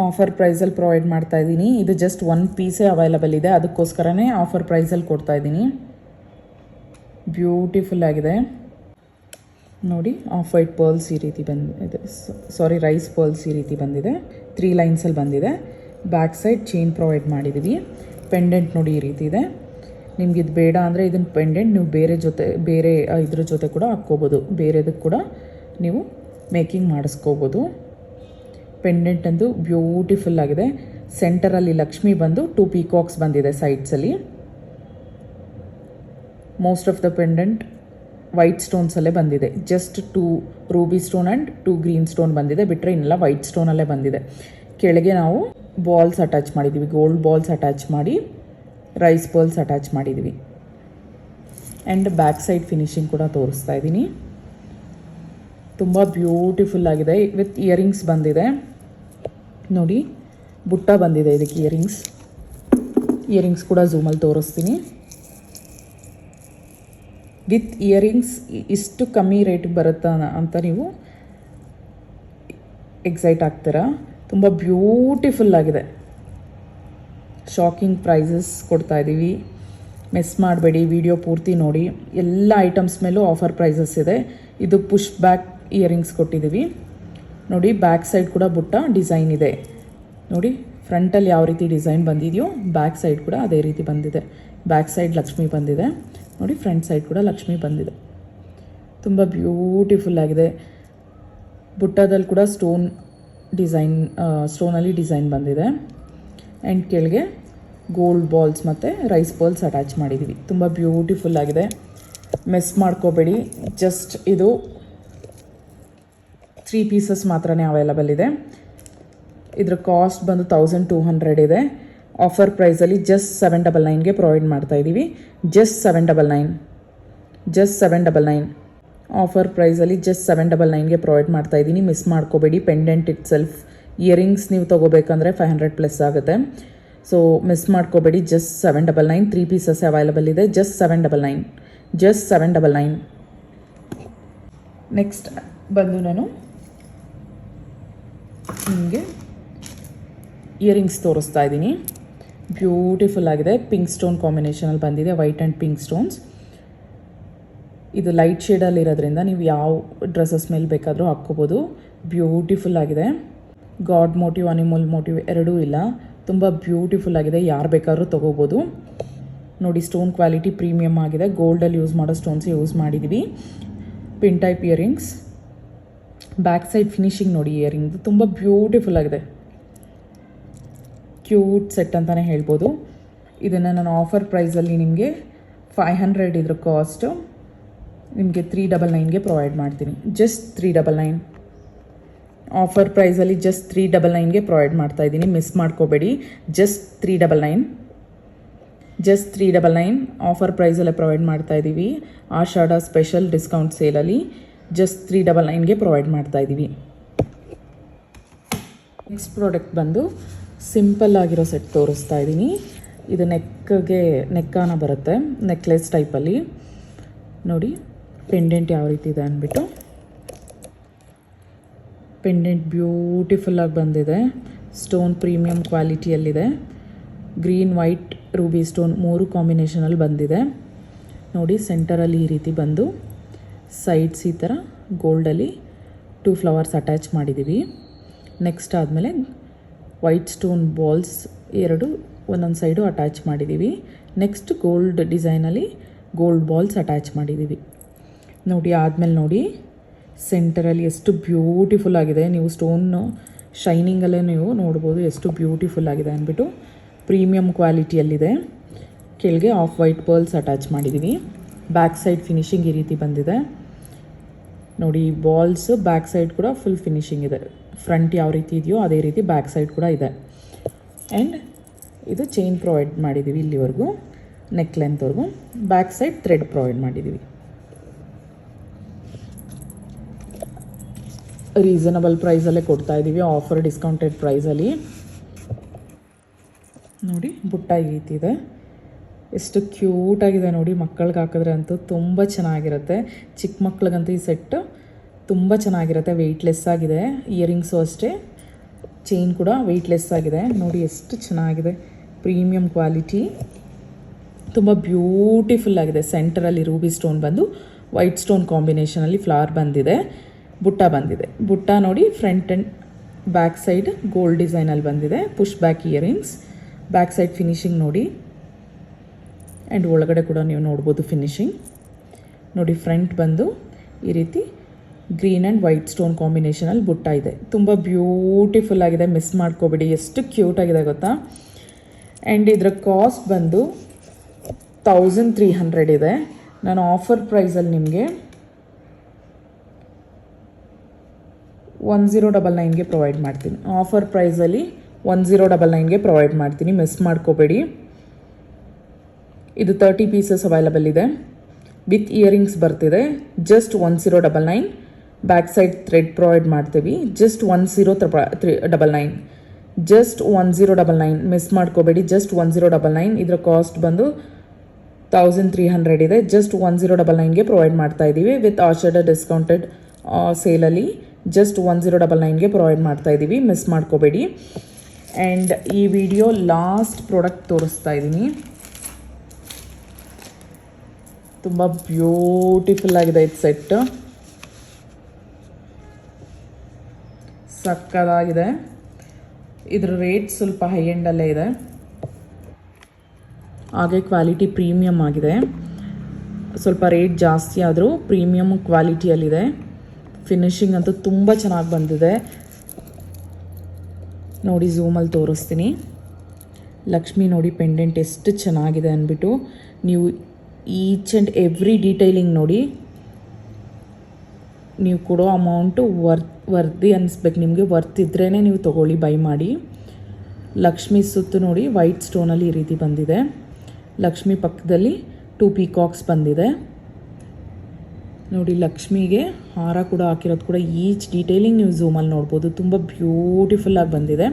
ಆಫರ್ ಪ್ರೈಸಲ್ಲಿ ಪ್ರೊವೈಡ್ ಮಾಡ್ತಾ ಇದ್ದೀನಿ. ಇದು ಜಸ್ಟ್ 1 ಪೀಸೇ ಅವೈಲಬಲ್ ಇದೆ, ಅದಕ್ಕೋಸ್ಕರನೇ ಆಫರ್ ಪ್ರೈಸಲ್ಲಿ ಕೊಡ್ತಾ ಇದ್ದೀನಿ. ಬ್ಯೂಟಿಫುಲ್ ಆಗಿದೆ ನೋಡಿ. ಆಫ್ ವೈಟ್ ಪರ್ಲ್ಸ್ ಈ ರೀತಿ ಬಂದಿದೆ, ರೈಸ್ ಪರ್ಲ್ಸ್ ಈ ರೀತಿ ಬಂದಿದೆ. 3 ಲೈನ್ಸಲ್ಲಿ ಬಂದಿದೆ. ಬ್ಯಾಕ್ ಸೈಡ್ ಚೈನ್ ಪ್ರೊವೈಡ್ ಮಾಡಿದ್ದೀವಿ. ಪೆಂಡೆಂಟ್ ನೋಡಿ ಈ ರೀತಿ ಇದೆ. ನಿಮ್ಗೆ ಇದು ಬೇಡ ಅಂದರೆ ಇದನ್ನು ಪೆಂಡೆಂಟ್ ನೀವು ಬೇರೆ ಇದ್ರ ಜೊತೆ ಕೂಡ ಹಾಕ್ಕೋಬೋದು. ಬೇರೆದಕ್ಕೆ ಕೂಡ ನೀವು ಮೇಕಿಂಗ್ ಮಾಡಿಸ್ಕೋಬೋದು. ಪೆಂಡೆಂಟ್ ಅಂದು ಬ್ಯೂಟಿಫುಲ್ ಆಗಿದೆ. ಸೆಂಟರಲ್ಲಿ ಲಕ್ಷ್ಮಿ ಬಂದು 2 ಪೀಕಾಕ್ಸ್ ಬಂದಿದೆ ಸೈಡ್ಸಲ್ಲಿ. Most of the pendant white ಸ್ಟೋನ್ಸಲ್ಲೇ ಬಂದಿದೆ. Just 2 ruby stone and 2 green stone ಬಂದಿದೆ. ಬಿಟ್ಟರೆ ಇನ್ನೆಲ್ಲ ವೈಟ್ ಸ್ಟೋನಲ್ಲೇ ಬಂದಿದೆ. ಕೆಳಗೆ ನಾವು ಬಾಲ್ಸ್ ಅಟ್ಯಾಚ್ ಮಾಡಿದ್ದೀವಿ. ಗೋಲ್ಡ್ ಬಾಲ್ಸ್ ಅಟ್ಯಾಚ್ ಮಾಡಿ ರೈಸ್ ಪರ್ಲ್ಸ್ ಅಟ್ಯಾಚ್ ಮಾಡಿದ್ದೀವಿ. ಆ್ಯಂಡ್ ಬ್ಯಾಕ್ ಸೈಡ್ ಫಿನಿಶಿಂಗ್ ಕೂಡ ತೋರಿಸ್ತಾ ಇದ್ದೀನಿ. ತುಂಬ ಬ್ಯೂಟಿಫುಲ್ ಆಗಿದೆ. ವಿತ್ ಇಯರಿಂಗ್ಸ್ ಬಂದಿದೆ ನೋಡಿ. ಬುಟ್ಟ ಬಂದಿದೆ ಇದಕ್ಕೆ ಇಯರಿಂಗ್ಸ್ ಕೂಡ ಝೂಮಲ್ಲಿ ತೋರಿಸ್ತೀನಿ. ವಿತ್ ಇಯರಿಂಗ್ಸ್ ಇಷ್ಟು ಕಮ್ಮಿ ರೇಟಿಗೆ ಬರುತ್ತಾ ಅಂತ ನೀವು ಎಕ್ಸೈಟ್ ಆಗ್ತೀರಾ. ತುಂಬ ಬ್ಯೂಟಿಫುಲ್ ಆಗಿದೆ. ಶಾಕಿಂಗ್ ಪ್ರೈಸಸ್ ಕೊಡ್ತಾ ಇದ್ದೀವಿ. ಮಿಸ್ ಮಾಡಬೇಡಿ, ವಿಡಿಯೋ ಪೂರ್ತಿ ನೋಡಿ. ಎಲ್ಲ ಐಟಮ್ಸ್ ಮೇಲೂ ಆಫರ್ ಪ್ರೈಸಸ್ ಇದೆ. ಇದು ಪುಷ್ ಬ್ಯಾಕ್ ಇಯರಿಂಗ್ಸ್ ಕೊಟ್ಟಿದ್ದೀವಿ ನೋಡಿ. ಬ್ಯಾಕ್ ಸೈಡ್ ಕೂಡ ಬುಟ್ಟ ಡಿಸೈನ್ ಇದೆ ನೋಡಿ. ಫ್ರಂಟಲ್ಲಿ ಯಾವ ರೀತಿ ಡಿಸೈನ್ ಬಂದಿದೆಯೋ ಬ್ಯಾಕ್ ಸೈಡ್ ಕೂಡ ಅದೇ ರೀತಿ ಬಂದಿದೆ. ಬ್ಯಾಕ್ ಸೈಡ್ ಲಕ್ಷ್ಮಿ ಬಂದಿದೆ ನೋಡಿ. ಫ್ರಂಟ್ ಸೈಡ್ ಕೂಡ ಲಕ್ಷ್ಮಿ ಬಂದಿದೆ. ತುಂಬ ಬ್ಯೂಟಿಫುಲ್ ಆಗಿದೆ. ಬುಟ್ಟದಲ್ಲಿ ಕೂಡ ಸ್ಟೋನಲ್ಲಿ ಡಿಸೈನ್ ಬಂದಿದೆ. ಆ್ಯಂಡ್ ಕೆಳಗೆ ಗೋಲ್ಡ್ ಬಾಲ್ಸ್ ಮತ್ತು ರೈಸ್ ಬಾಲ್ಸ್ ಅಟ್ಯಾಚ್ ಮಾಡಿದ್ದೀವಿ. ತುಂಬ ಬ್ಯೂಟಿಫುಲ್ ಆಗಿದೆ, ಮಿಸ್ ಮಾಡ್ಕೋಬೇಡಿ. ಜಸ್ಟ್ ಇದು 3 ಪೀಸಸ್ ಮಾತ್ರನೇ ಅವೈಲಬಲ್ ಇದೆ. ಇದ್ರ ಕಾಸ್ಟ್ ಬಂದು 1200 ಇದೆ. ಆಫರ್ ಪ್ರೈಸಲ್ಲಿ ಜಸ್ಟ್ 799ಗೆ ಪ್ರೊವೈಡ್ ಮಾಡ್ತಾ ಇದ್ದೀವಿ. ಜಸ್ಟ್ 799 ಆಫರ್ ಪ್ರೈಸಲ್ಲಿ ಜಸ್ಟ್ 799ಗೆ ಪ್ರೊವೈಡ್ ಮಾಡ್ತಾ ಇದ್ದೀನಿ. ಮಿಸ್ ಮಾಡ್ಕೋಬೇಡಿ. ಪೆಂಡೆಂಟ್ ಇಟ್ ಸೆಲ್ಫ್ ಇಯರಿಂಗ್ಸ್ ನೀವು ತೊಗೋಬೇಕಂದ್ರೆ 500+ ಆಗುತ್ತೆ. ಸೊ ಮಿಸ್ ಮಾಡ್ಕೋಬೇಡಿ. ಜಸ್ಟ್ 799 3 ಪೀಸಸ್ ಅವೈಲಬಲ್ ಇದೆ. ಜಸ್ಟ್ 799 ನೆಕ್ಸ್ಟ್ ಬಂದು ನಾನು ನಿಮಗೆ ಇಯರಿಂಗ್ಸ್ ತೋರಿಸ್ತಾ ಇದ್ದೀನಿ. ಬ್ಯೂಟಿಫುಲ್ ಆಗಿದೆ. ಪಿಂಕ್ ಸ್ಟೋನ್ ಕಾಂಬಿನೇಷನಲ್ಲಿ ಬಂದಿದೆ. White and pink stones. ಇದು ಲೈಟ್ ಶೇಡಲ್ಲಿ ಇರೋದ್ರಿಂದ ನೀವು ಯಾವ ಡ್ರೆಸ್ಸಸ್ ಮೇಲೆ ಬೇಕಾದರೂ ಹಾಕ್ಕೋಬೋದು. ಬ್ಯೂಟಿಫುಲ್ ಆಗಿದೆ. ಗಾಡ್ ಮೋಟಿವ್, ಅನಿಮಲ್ ಮೋಟಿವ್ ಎರಡೂ ಇಲ್ಲ. ತುಂಬ ಬ್ಯೂಟಿಫುಲ್ ಆಗಿದೆ. ಯಾರು ಬೇಕಾದ್ರೂ ತೊಗೋಬೋದು. ನೋಡಿ ಸ್ಟೋನ್ ಕ್ವಾಲಿಟಿ ಪ್ರೀಮಿಯಮ್ ಆಗಿದೆ. ಗೋಲ್ಡಲ್ಲಿ ಯೂಸ್ ಮಾಡೋ ಸ್ಟೋನ್ಸ್ ಯೂಸ್ ಮಾಡಿದ್ದೀವಿ. Pin type earrings. Back side finishing ನೋಡಿ ಇಯರಿಂಗ್ದು ತುಂಬ ಬ್ಯೂಟಿಫುಲ್ ಆಗಿದೆ. ಕ್ಯೂಟ್ ಸೆಟ್ ಅಂತಲೇ ಹೇಳ್ಬೋದು. ಇದನ್ನು ನಾನು ಆಫರ್ ಪ್ರೈಸಲ್ಲಿ ನಿಮಗೆ 500 ಇದ್ರ ಕಾಸ್ಟು ನಿಮಗೆ 399ಗೆ ಪ್ರೊವೈಡ್ ಮಾಡ್ತೀನಿ. ಜಸ್ಟ್ 399 ಆಫರ್ ಪ್ರೈಸಲ್ಲಿ ಜಸ್ಟ್ 399ಗೆ ಪ್ರೊವೈಡ್ ಮಾಡ್ತಾಯಿದ್ದೀನಿ. ಮಿಸ್ ಮಾಡ್ಕೋಬೇಡಿ. ಜಸ್ಟ್ 399 ಆಫರ್ ಪ್ರೈಸಲ್ಲೇ ಪ್ರೊವೈಡ್ ಮಾಡ್ತಾಯಿದ್ದೀವಿ. ಆಷಾಢ ಸ್ಪೆಷಲ್ ಡಿಸ್ಕೌಂಟ್ ಸೇಲಲ್ಲಿ ಜಸ್ಟ್ 399ಗೆ ಪ್ರೊವೈಡ್ ಮಾಡ್ತಾಯಿದ್ದೀವಿ. ನೆಕ್ಸ್ಟ್ ಪ್ರಾಡಕ್ಟ್ ಬಂದು ಸಿಂಪಲ್ ಆಗಿರೋ ಸೆಟ್ ತೋರಿಸ್ತಾ ಇದ್ದೀನಿ. ಇದು ನೆಕ್ಕಾನ ಬರುತ್ತೆ, ನೆಕ್ಲೆಸ್ ಟೈಪಲ್ಲಿ. ನೋಡಿ ಪೆಂಡೆಂಟ್ ಯಾವ ರೀತಿ ಇದೆ ಅಂದ್ಬಿಟ್ಟು. ಪೆಂಡೆಂಟ್ ಬ್ಯೂಟಿಫುಲ್ಲಾಗಿ ಬಂದಿದೆ. ಸ್ಟೋನ್ ಪ್ರೀಮಿಯಂ ಕ್ವಾಲಿಟಿಯಲ್ಲಿದೆ. ಗ್ರೀನ್ ವೈಟ್ ರೂಬಿ ಸ್ಟೋನ್ 3 ಕಾಂಬಿನೇಷನಲ್ಲಿ ಬಂದಿದೆ. ನೋಡಿ ಸೆಂಟರಲ್ಲಿ ಈ ರೀತಿ ಬಂದು ಸೈಡ್ಸ್ ಈ ಥರ ಗೋಲ್ಡಲ್ಲಿ 2 ಫ್ಲವರ್ಸ್ ಅಟ್ಯಾಚ್ ಮಾಡಿದ್ದೀವಿ. ನೆಕ್ಸ್ಟ್ ಆದಮೇಲೆ ವೈಟ್ ಸ್ಟೋನ್ ಬಾಲ್ಸ್ 2 ಒಂದೊಂದು ಸೈಡು ಅಟ್ಯಾಚ್ ಮಾಡಿದ್ದೀವಿ. ನೆಕ್ಸ್ಟ್ ಗೋಲ್ಡ್ ಡಿಸೈನಲ್ಲಿ ಗೋಲ್ಡ್ ಬಾಲ್ಸ್ ಅಟ್ಯಾಚ್ ಮಾಡಿದ್ದೀವಿ. ನೋಡಿ ಆದಮೇಲೆ ನೋಡಿ ಸೆಂಟರಲ್ಲಿ ಎಷ್ಟು ಬ್ಯೂಟಿಫುಲ್ ಆಗಿದೆ. ನೀವು ಸ್ಟೋನ್ನು ಶೈನಿಂಗಲ್ಲೇ ನೀವು ನೋಡ್ಬೋದು ಎಷ್ಟು ಬ್ಯೂಟಿಫುಲ್ ಆಗಿದೆ ಅಂದ್ಬಿಟ್ಟು. ಪ್ರೀಮಿಯಂ ಕ್ವಾಲಿಟಿಯಲ್ಲಿದೆ. ಕೆಳಗೆ ಆಫ್ ವೈಟ್ ಪರ್ಲ್ಸ್ ಅಟ್ಯಾಚ್ ಮಾಡಿದ್ದೀವಿ. ಬ್ಯಾಕ್ ಸೈಡ್ ಫಿನಿಶಿಂಗ್ ಈ ರೀತಿ ಬಂದಿದೆ. ನೋಡಿ ಬಾಲ್ಸ್ ಬ್ಯಾಕ್ ಸೈಡ್ ಕೂಡ ಫುಲ್ ಫಿನಿಶಿಂಗ್ ಇದೆ. ಫ್ರಂಟ್ ಯಾವ ರೀತಿ ಇದೆಯೋ ಅದೇ ರೀತಿ ಬ್ಯಾಕ್ ಸೈಡ್ ಕೂಡ ಇದೆ. ಆ್ಯಂಡ್ ಇದು ಚೈನ್ ಪ್ರೊವೈಡ್ ಮಾಡಿದ್ದೀವಿ ಇಲ್ಲಿವರೆಗೂ, ನೆಕ್ ಲೆಂತ್ವರೆಗೂ. ಬ್ಯಾಕ್ ಸೈಡ್ ಥ್ರೆಡ್ ಪ್ರೊವೈಡ್ ಮಾಡಿದ್ದೀವಿ. ರೀಸನಬಲ್ ಪ್ರೈಸಲ್ಲೇ ಕೊಡ್ತಾ ಇದ್ದೀವಿ, ಆಫರ್ ಡಿಸ್ಕೌಂಟೆಡ್ ಪ್ರೈಸಲ್ಲಿ. ನೋಡಿ ಬುಟ್ಟ ಈ ರೀತಿ ಇದೆ. ಎಷ್ಟು ಕ್ಯೂಟಾಗಿದೆ ನೋಡಿ. ಮಕ್ಕಳಿಗೆ ಹಾಕಿದ್ರೆ ಅಂತೂ ತುಂಬ ಚೆನ್ನಾಗಿರುತ್ತೆ. ಚಿಕ್ಕ ಮಕ್ಳಿಗಂತೂ ಈ ಸೆಟ್ಟು ತುಂಬ ಚೆನ್ನಾಗಿರುತ್ತೆ. ವೆಯ್ಟ್ಲೆಸ್ ಆಗಿದೆ. ಇಯರಿಂಗ್ಸು ಅಷ್ಟೇ, ಚೈನ್ ಕೂಡ ವೆಯ್ಟ್ಲೆಸ್ ಆಗಿದೆ. ನೋಡಿ ಎಷ್ಟು ಚೆನ್ನಾಗಿದೆ. ಪ್ರೀಮಿಯಂ ಕ್ವಾಲಿಟಿ, ತುಂಬ ಬ್ಯೂಟಿಫುಲ್ ಆಗಿದೆ. ಸೆಂಟರಲ್ಲಿ ರೂಬಿ ಸ್ಟೋನ್ ಬಂದು ವೈಟ್ ಸ್ಟೋನ್ ಕಾಂಬಿನೇಷನಲ್ಲಿ ಫ್ಲವರ್ ಬಂದಿದೆ. ಬುಟ್ಟ ಬಂದಿದೆ. ಬುಟ್ಟ ನೋಡಿ front and back side gold ಡಿಸೈನಲ್ಲಿ ಬಂದಿದೆ. Push back earrings. Back side finishing ನೋಡಿ. ಆ್ಯಂಡ್ ಒಳಗಡೆ ಕೂಡ ನೀವು ನೋಡ್ಬೋದು ಫಿನಿಶಿಂಗ್. ನೋಡಿ ಫ್ರಂಟ್ ಬಂದು ಈ ರೀತಿ ಗ್ರೀನ್ ಆ್ಯಂಡ್ ವೈಟ್ ಸ್ಟೋನ್ ಕಾಂಬಿನೇಷನಲ್ಲಿ ಬುಟ್ಟ ಇದೆ. ತುಂಬ ಬ್ಯೂಟಿಫುಲ್ ಆಗಿದೆ. ಮಿಸ್ ಮಾಡ್ಕೋಬೇಡಿ. ಎಷ್ಟು ಕ್ಯೂಟಾಗಿದೆ ಗೊತ್ತಾ. ಆ್ಯಂಡ್ ಇದರ ಕಾಸ್ಟ್ ಬಂದು 1300 ಇದೆ. ನಾನು ಆಫರ್ ಪ್ರೈಸಲ್ಲಿ ನಿಮಗೆ 1099ಗೆ ಪ್ರೊವೈಡ್ ಮಾಡ್ತೀನಿ. ಆಫರ್ ಪ್ರೈಸಲ್ಲಿ 1099ಗೆ ಪ್ರೊವೈಡ್ ಮಾಡ್ತೀನಿ. ಮಿಸ್ ಮಾಡ್ಕೋಬೇಡಿ. ಇದು 30 ಪೀಸಸ್ ಅವೈಲಬಲ್ ಇದೆ. ವಿತ್ ಇಯರಿಂಗ್ಸ್ ಬರ್ತಿದೆ. Just 1099. Back side thread provide ಮಾಡ್ತೀವಿ. ಜಸ್ಟ್ 1099. ಜಸ್ಟ್ 1099. ಮಿಸ್ ಮಾಡ್ಕೋಬೇಡಿ. ಜಸ್ಟ್ 1099. ಇದರ ಕಾಸ್ಟ್ ಬಂದು 1300 ಇದೆ. ಜಸ್ಟ್ 1099ಗೆ ಪ್ರೊವೈಡ್ ಮಾಡ್ತಾ ಇದ್ದೀವಿ. ವಿತ್ ಆಷಾಢ ಡಿಸ್ಕೌಂಟೆಡ್ ಸೇಲಲ್ಲಿ ಜಸ್ಟ್ 1099ಗೆ ಪ್ರೊವೈಡ್ ಮಾಡ್ತಾ ಇದ್ದೀವಿ. ಮಿಸ್ ಮಾಡ್ಕೋಬೇಡಿ. ಆ್ಯಂಡ್ ಈ ವಿಡಿಯೋ ಲಾಸ್ಟ್ ಪ್ರಾಡಕ್ಟ್ ತೋರಿಸ್ತಾ ಇದ್ದೀನಿ. ತುಂಬ ಬ್ಯೂಟಿಫುಲ್ ಆಗಿದೆ ಇದು ಸೆಟ್. ಸಕ್ಕದಾಗಿದೆ. ಇದರ ರೇಟ್ ಸ್ವಲ್ಪ ಹೈ ಎಂಡಲ್ಲೇ ಇದೆ. ಹಾಗೆ ಕ್ವಾಲಿಟಿ ಪ್ರೀಮಿಯಮ್ ಆಗಿದೆ. ಸ್ವಲ್ಪ ರೇಟ್ ಜಾಸ್ತಿ ಆದರೂ ಪ್ರೀಮಿಯಮ್ ಕ್ವಾಲಿಟಿಯಲ್ಲಿದೆ. ಫಿನಿಶಿಂಗ್ ಅಂತೂ ತುಂಬ ಚೆನ್ನಾಗಿ ಬಂದಿದೆ. ನೋಡಿ ಝೂಮಲ್ಲಿ ತೋರಿಸ್ತೀನಿ. ಲಕ್ಷ್ಮಿ ನೋಡಿ ಪೆಂಡೆಂಟ್ ಎಷ್ಟು ಚೆನ್ನಾಗಿದೆ ಅಂದ್ಬಿಟ್ಟು. ನೀವು ಈಚ್ ಆ್ಯಂಡ್ ಎವ್ರಿ ಡೀಟೈಲಿಂಗ್ ನೋಡಿ. ನೀವು ಕೊಡೋ ಅಮೌಂಟು ವರ್ದಿ ಅನ್ನಿಸ್ಬೇಕು ನಿಮಗೆ. ವರ್ತ್ ಇದ್ರೇ ನೀವು ತೊಗೊಳ್ಳಿ, ಬೈ ಮಾಡಿ. ಲಕ್ಷ್ಮಿ ಸುತ್ತು ನೋಡಿ ವೈಟ್ ಸ್ಟೋನಲ್ಲಿ ಈ ರೀತಿ ಬಂದಿದೆ. ಲಕ್ಷ್ಮಿ ಪಕ್ಕದಲ್ಲಿ 2 ಪೀಕಾಕ್ಸ್ ಬಂದಿದೆ. ನೋಡಿ ಲಕ್ಷ್ಮಿಗೆ ಹಾರ ಕೂಡ ಹಾಕಿರೋದು ಕೂಡ ಈಚ್ ಡೀಟೇಲಿಂಗ್ ನೀವು ಝೂಮಲ್ಲಿ ನೋಡ್ಬೋದು. ತುಂಬ ಬ್ಯೂಟಿಫುಲ್ಲಾಗಿ ಬಂದಿದೆ.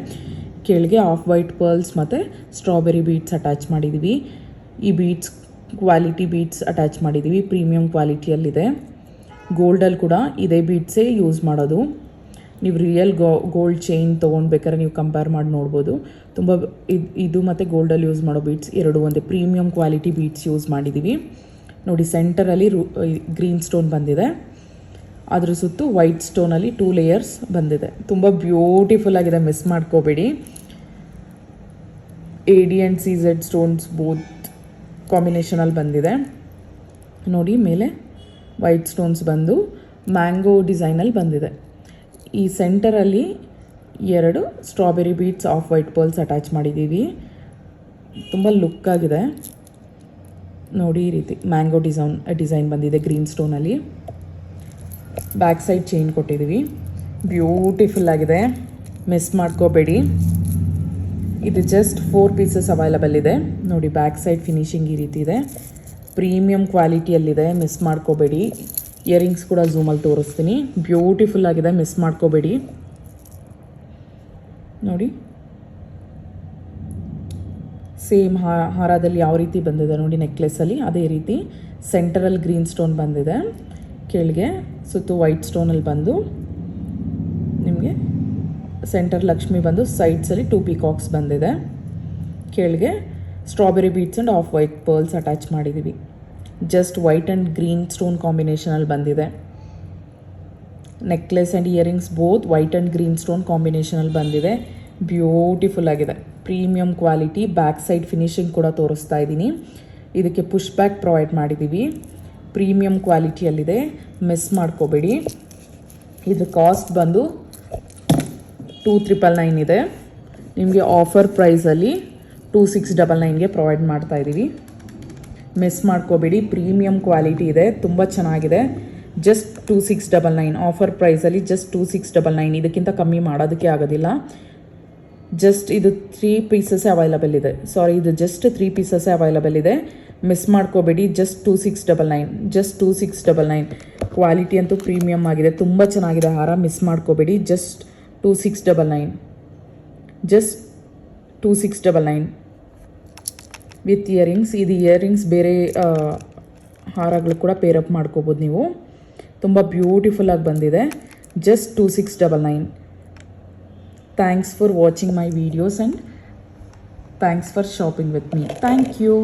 ಕೆಳಗೆ ಆಫ್ ವೈಟ್ ಪರ್ಲ್ಸ್ ಮತ್ತು ಸ್ಟ್ರಾಬೆರಿ ಬೀಡ್ಸ್ ಅಟ್ಯಾಚ್ ಮಾಡಿದ್ದೀವಿ. ಈ ಬೀಡ್ಸ್ ಕ್ವಾಲಿಟಿ ಬೀಡ್ಸ್ ಅಟ್ಯಾಚ್ ಮಾಡಿದ್ದೀವಿ. ಪ್ರೀಮಿಯಂ ಕ್ವಾಲಿಟಿಯಲ್ಲಿದೆ. ಗೋಲ್ಡಲ್ಲಿ ಕೂಡ ಇದೇ ಬೀಡ್ಸೇ ಯೂಸ್ ಮಾಡೋದು. ನೀವು ರಿಯಲ್ ಗೋಲ್ಡ್ ಚೈನ್ ತೊಗೊಂಡ್ಬೇಕಾದ್ರೆ ನೀವು ಕಂಪೇರ್ ಮಾಡಿ ನೋಡ್ಬೋದು. ತುಂಬ ಇದು ಮತ್ತು ಗೋಲ್ಡಲ್ಲಿ ಯೂಸ್ ಮಾಡೋ ಬೀಡ್ಸ್ ಎರಡು ಒಂದೇ. ಪ್ರೀಮಿಯಂ ಕ್ವಾಲಿಟಿ ಬೀಡ್ಸ್ ಯೂಸ್ ಮಾಡಿದ್ದೀವಿ. ನೋಡಿ ಸೆಂಟರಲ್ಲಿ ಗ್ರೀನ್ ಸ್ಟೋನ್ ಬಂದಿದೆ. ಅದ್ರ ಸುತ್ತು ವೈಟ್ ಸ್ಟೋನಲ್ಲಿ 2 ಲೇಯರ್ಸ್ ಬಂದಿದೆ. ತುಂಬ ಬ್ಯೂಟಿಫುಲ್ ಆಗಿದೆ. ಮಿಸ್ ಮಾಡ್ಕೋಬೇಡಿ. AD and CZ stones both ಕಾಂಬಿನೇಷನಲ್ಲಿ ಬಂದಿದೆ. ನೋಡಿ ಮೇಲೆ ವೈಟ್ ಸ್ಟೋನ್ಸ್ ಬಂದು ಮ್ಯಾಂಗೋ ಡಿಸೈನಲ್ಲಿ ಬಂದಿದೆ. ಈ ಸೆಂಟರಲ್ಲಿ 2 strawberry beads off white pearls attach ಮಾಡಿದ್ದೀವಿ. ತುಂಬ ಲುಕ್ ಆಗಿದೆ ನೋಡಿ. ಈ ರೀತಿ ಮ್ಯಾಂಗೋ ಡಿಸೈನ್ ಬಂದಿದೆ ಗ್ರೀನ್ ಸ್ಟೋನಲ್ಲಿ. ಬ್ಯಾಕ್ ಸೈಡ್ ಚೈನ್ ಕೊಟ್ಟಿದ್ದೀವಿ. ಬ್ಯೂಟಿಫುಲ್ ಆಗಿದೆ, ಮಿಸ್ ಮಾಡ್ಕೋಬೇಡಿ. ಇದು ಜಸ್ಟ್ 4 ಪೀಸಸ್ ಅವೈಲಬಲ್ ಇದೆ ನೋಡಿ. ಬ್ಯಾಕ್ ಸೈಡ್ ಫಿನಿಶಿಂಗ್ ಈ ರೀತಿ ಇದೆ, ಪ್ರೀಮಿಯಂ ಕ್ವಾಲಿಟಿಯಲ್ಲಿದೆ, ಮಿಸ್ ಮಾಡ್ಕೋಬೇಡಿ. ಇಯರಿಂಗ್ಸ್ ಕೂಡ ಝೂಮಲ್ಲಿ ತೋರಿಸ್ತೀನಿ. ಬ್ಯೂಟಿಫುಲ್ ಆಗಿದೆ, ಮಿಸ್ ಮಾಡ್ಕೋಬೇಡಿ ನೋಡಿ. ಸೇಮ್ ಹಾರದಲ್ಲಿ ಯಾವ ರೀತಿ ಬಂದಿದೆ ನೋಡಿ ನೆಕ್ಲೆಸಲ್ಲಿ, ಅದೇ ರೀತಿ ಸೆಂಟರಲ್ಲಿ ಗ್ರೀನ್ ಸ್ಟೋನ್ ಬಂದಿದೆ. ಕೆಳಗೆ ಸುತ್ತು ವೈಟ್ ಸ್ಟೋನಲ್ಲಿ ಬಂದು ನಿಮಗೆ ಸೆಂಟರ್ ಲಕ್ಷ್ಮಿ ಬಂದು ಸೈಡ್ಸಲ್ಲಿ 2 ಪೀಕಾಕ್ಸ್ ಬಂದಿದೆ. ಕೆಳಗೆ strawberry beads and off white pearls attach ಮಾಡಿದ್ದೀವಿ. Just white and green stone ಕಾಂಬಿನೇಷನಲ್ಲಿ ಬಂದಿದೆ. Necklace and earrings both white and green stone ಕಾಂಬಿನೇಷನಲ್ಲಿ ಬಂದಿದೆ. ಬ್ಯೂಟಿಫುಲ್ ಆಗಿದೆ, premium quality. Back side finishing ಕೂಡ ತೋರಿಸ್ತಾ ಇದ್ದೀನಿ. ಇದಕ್ಕೆ ಪುಷ್ ಬ್ಯಾಕ್ ಪ್ರೊವೈಡ್ ಮಾಡಿದ್ದೀವಿ. ಪ್ರೀಮಿಯಂ ಕ್ವಾಲಿಟಿಯಲ್ಲಿದೆ, ಮಿಸ್ ಮಾಡ್ಕೋಬೇಡಿ. ಇದ್ರ ಕಾಸ್ಟ್ ಬಂದು 2,999 ಇದೆ. ನಿಮಗೆ ಆಫರ್ ಪ್ರೈಸಲ್ಲಿ 2,699ಗೆ ಪ್ರೊವೈಡ್ ಮಾಡ್ತಾ ಇದ್ದೀವಿ. ಮಿಸ್ ಮಾಡ್ಕೋಬೇಡಿ, ಪ್ರೀಮಿಯಂ ಕ್ವಾಲಿಟಿ ಇದೆ, ತುಂಬ ಚೆನ್ನಾಗಿದೆ. ಜಸ್ಟ್ 2,699 ಆಫರ್ ಪ್ರೈಸಲ್ಲಿ ಜಸ್ಟ್ 2,699. ಇದಕ್ಕಿಂತ ಕಮ್ಮಿ ಮಾಡೋದಕ್ಕೆ ಆಗೋದಿಲ್ಲ. ಜಸ್ಟ್ ಇದು 3 ಪೀಸಸ್ಸೇ ಅವೈಲಬಲ್ ಇದೆ. ಸಾರಿ, ಇದು ಜಸ್ಟ್ 3 ಪೀಸಸ್ಸೇ ಅವೈಲಬಲ್ ಇದೆ. ಮಿಸ್ ಮಾಡ್ಕೋಬೇಡಿ. Just 2,699, just 2,699. ಕ್ವಾಲಿಟಿ ಅಂತೂ ಪ್ರೀಮಿಯಮ್ ಆಗಿದೆ, ತುಂಬ ಚೆನ್ನಾಗಿದೆ ಹಾರ. ಮಿಸ್ ಮಾಡ್ಕೋಬೇಡಿ. Just 2,699, just 2,699 with earrings. ಇದು ಇಯರಿಂಗ್ಸ್ ಬೇರೆ ಹಾರಗಳು ಕೂಡ ಪೇರಪ್ ಮಾಡ್ಕೋಬೋದು ನೀವು. ತುಂಬ ಬ್ಯೂಟಿಫುಲ್ಲಾಗಿ ಬಂದಿದೆ. Just 2,699. Thanks for watching my videos and thanks for shopping with me. Thank you.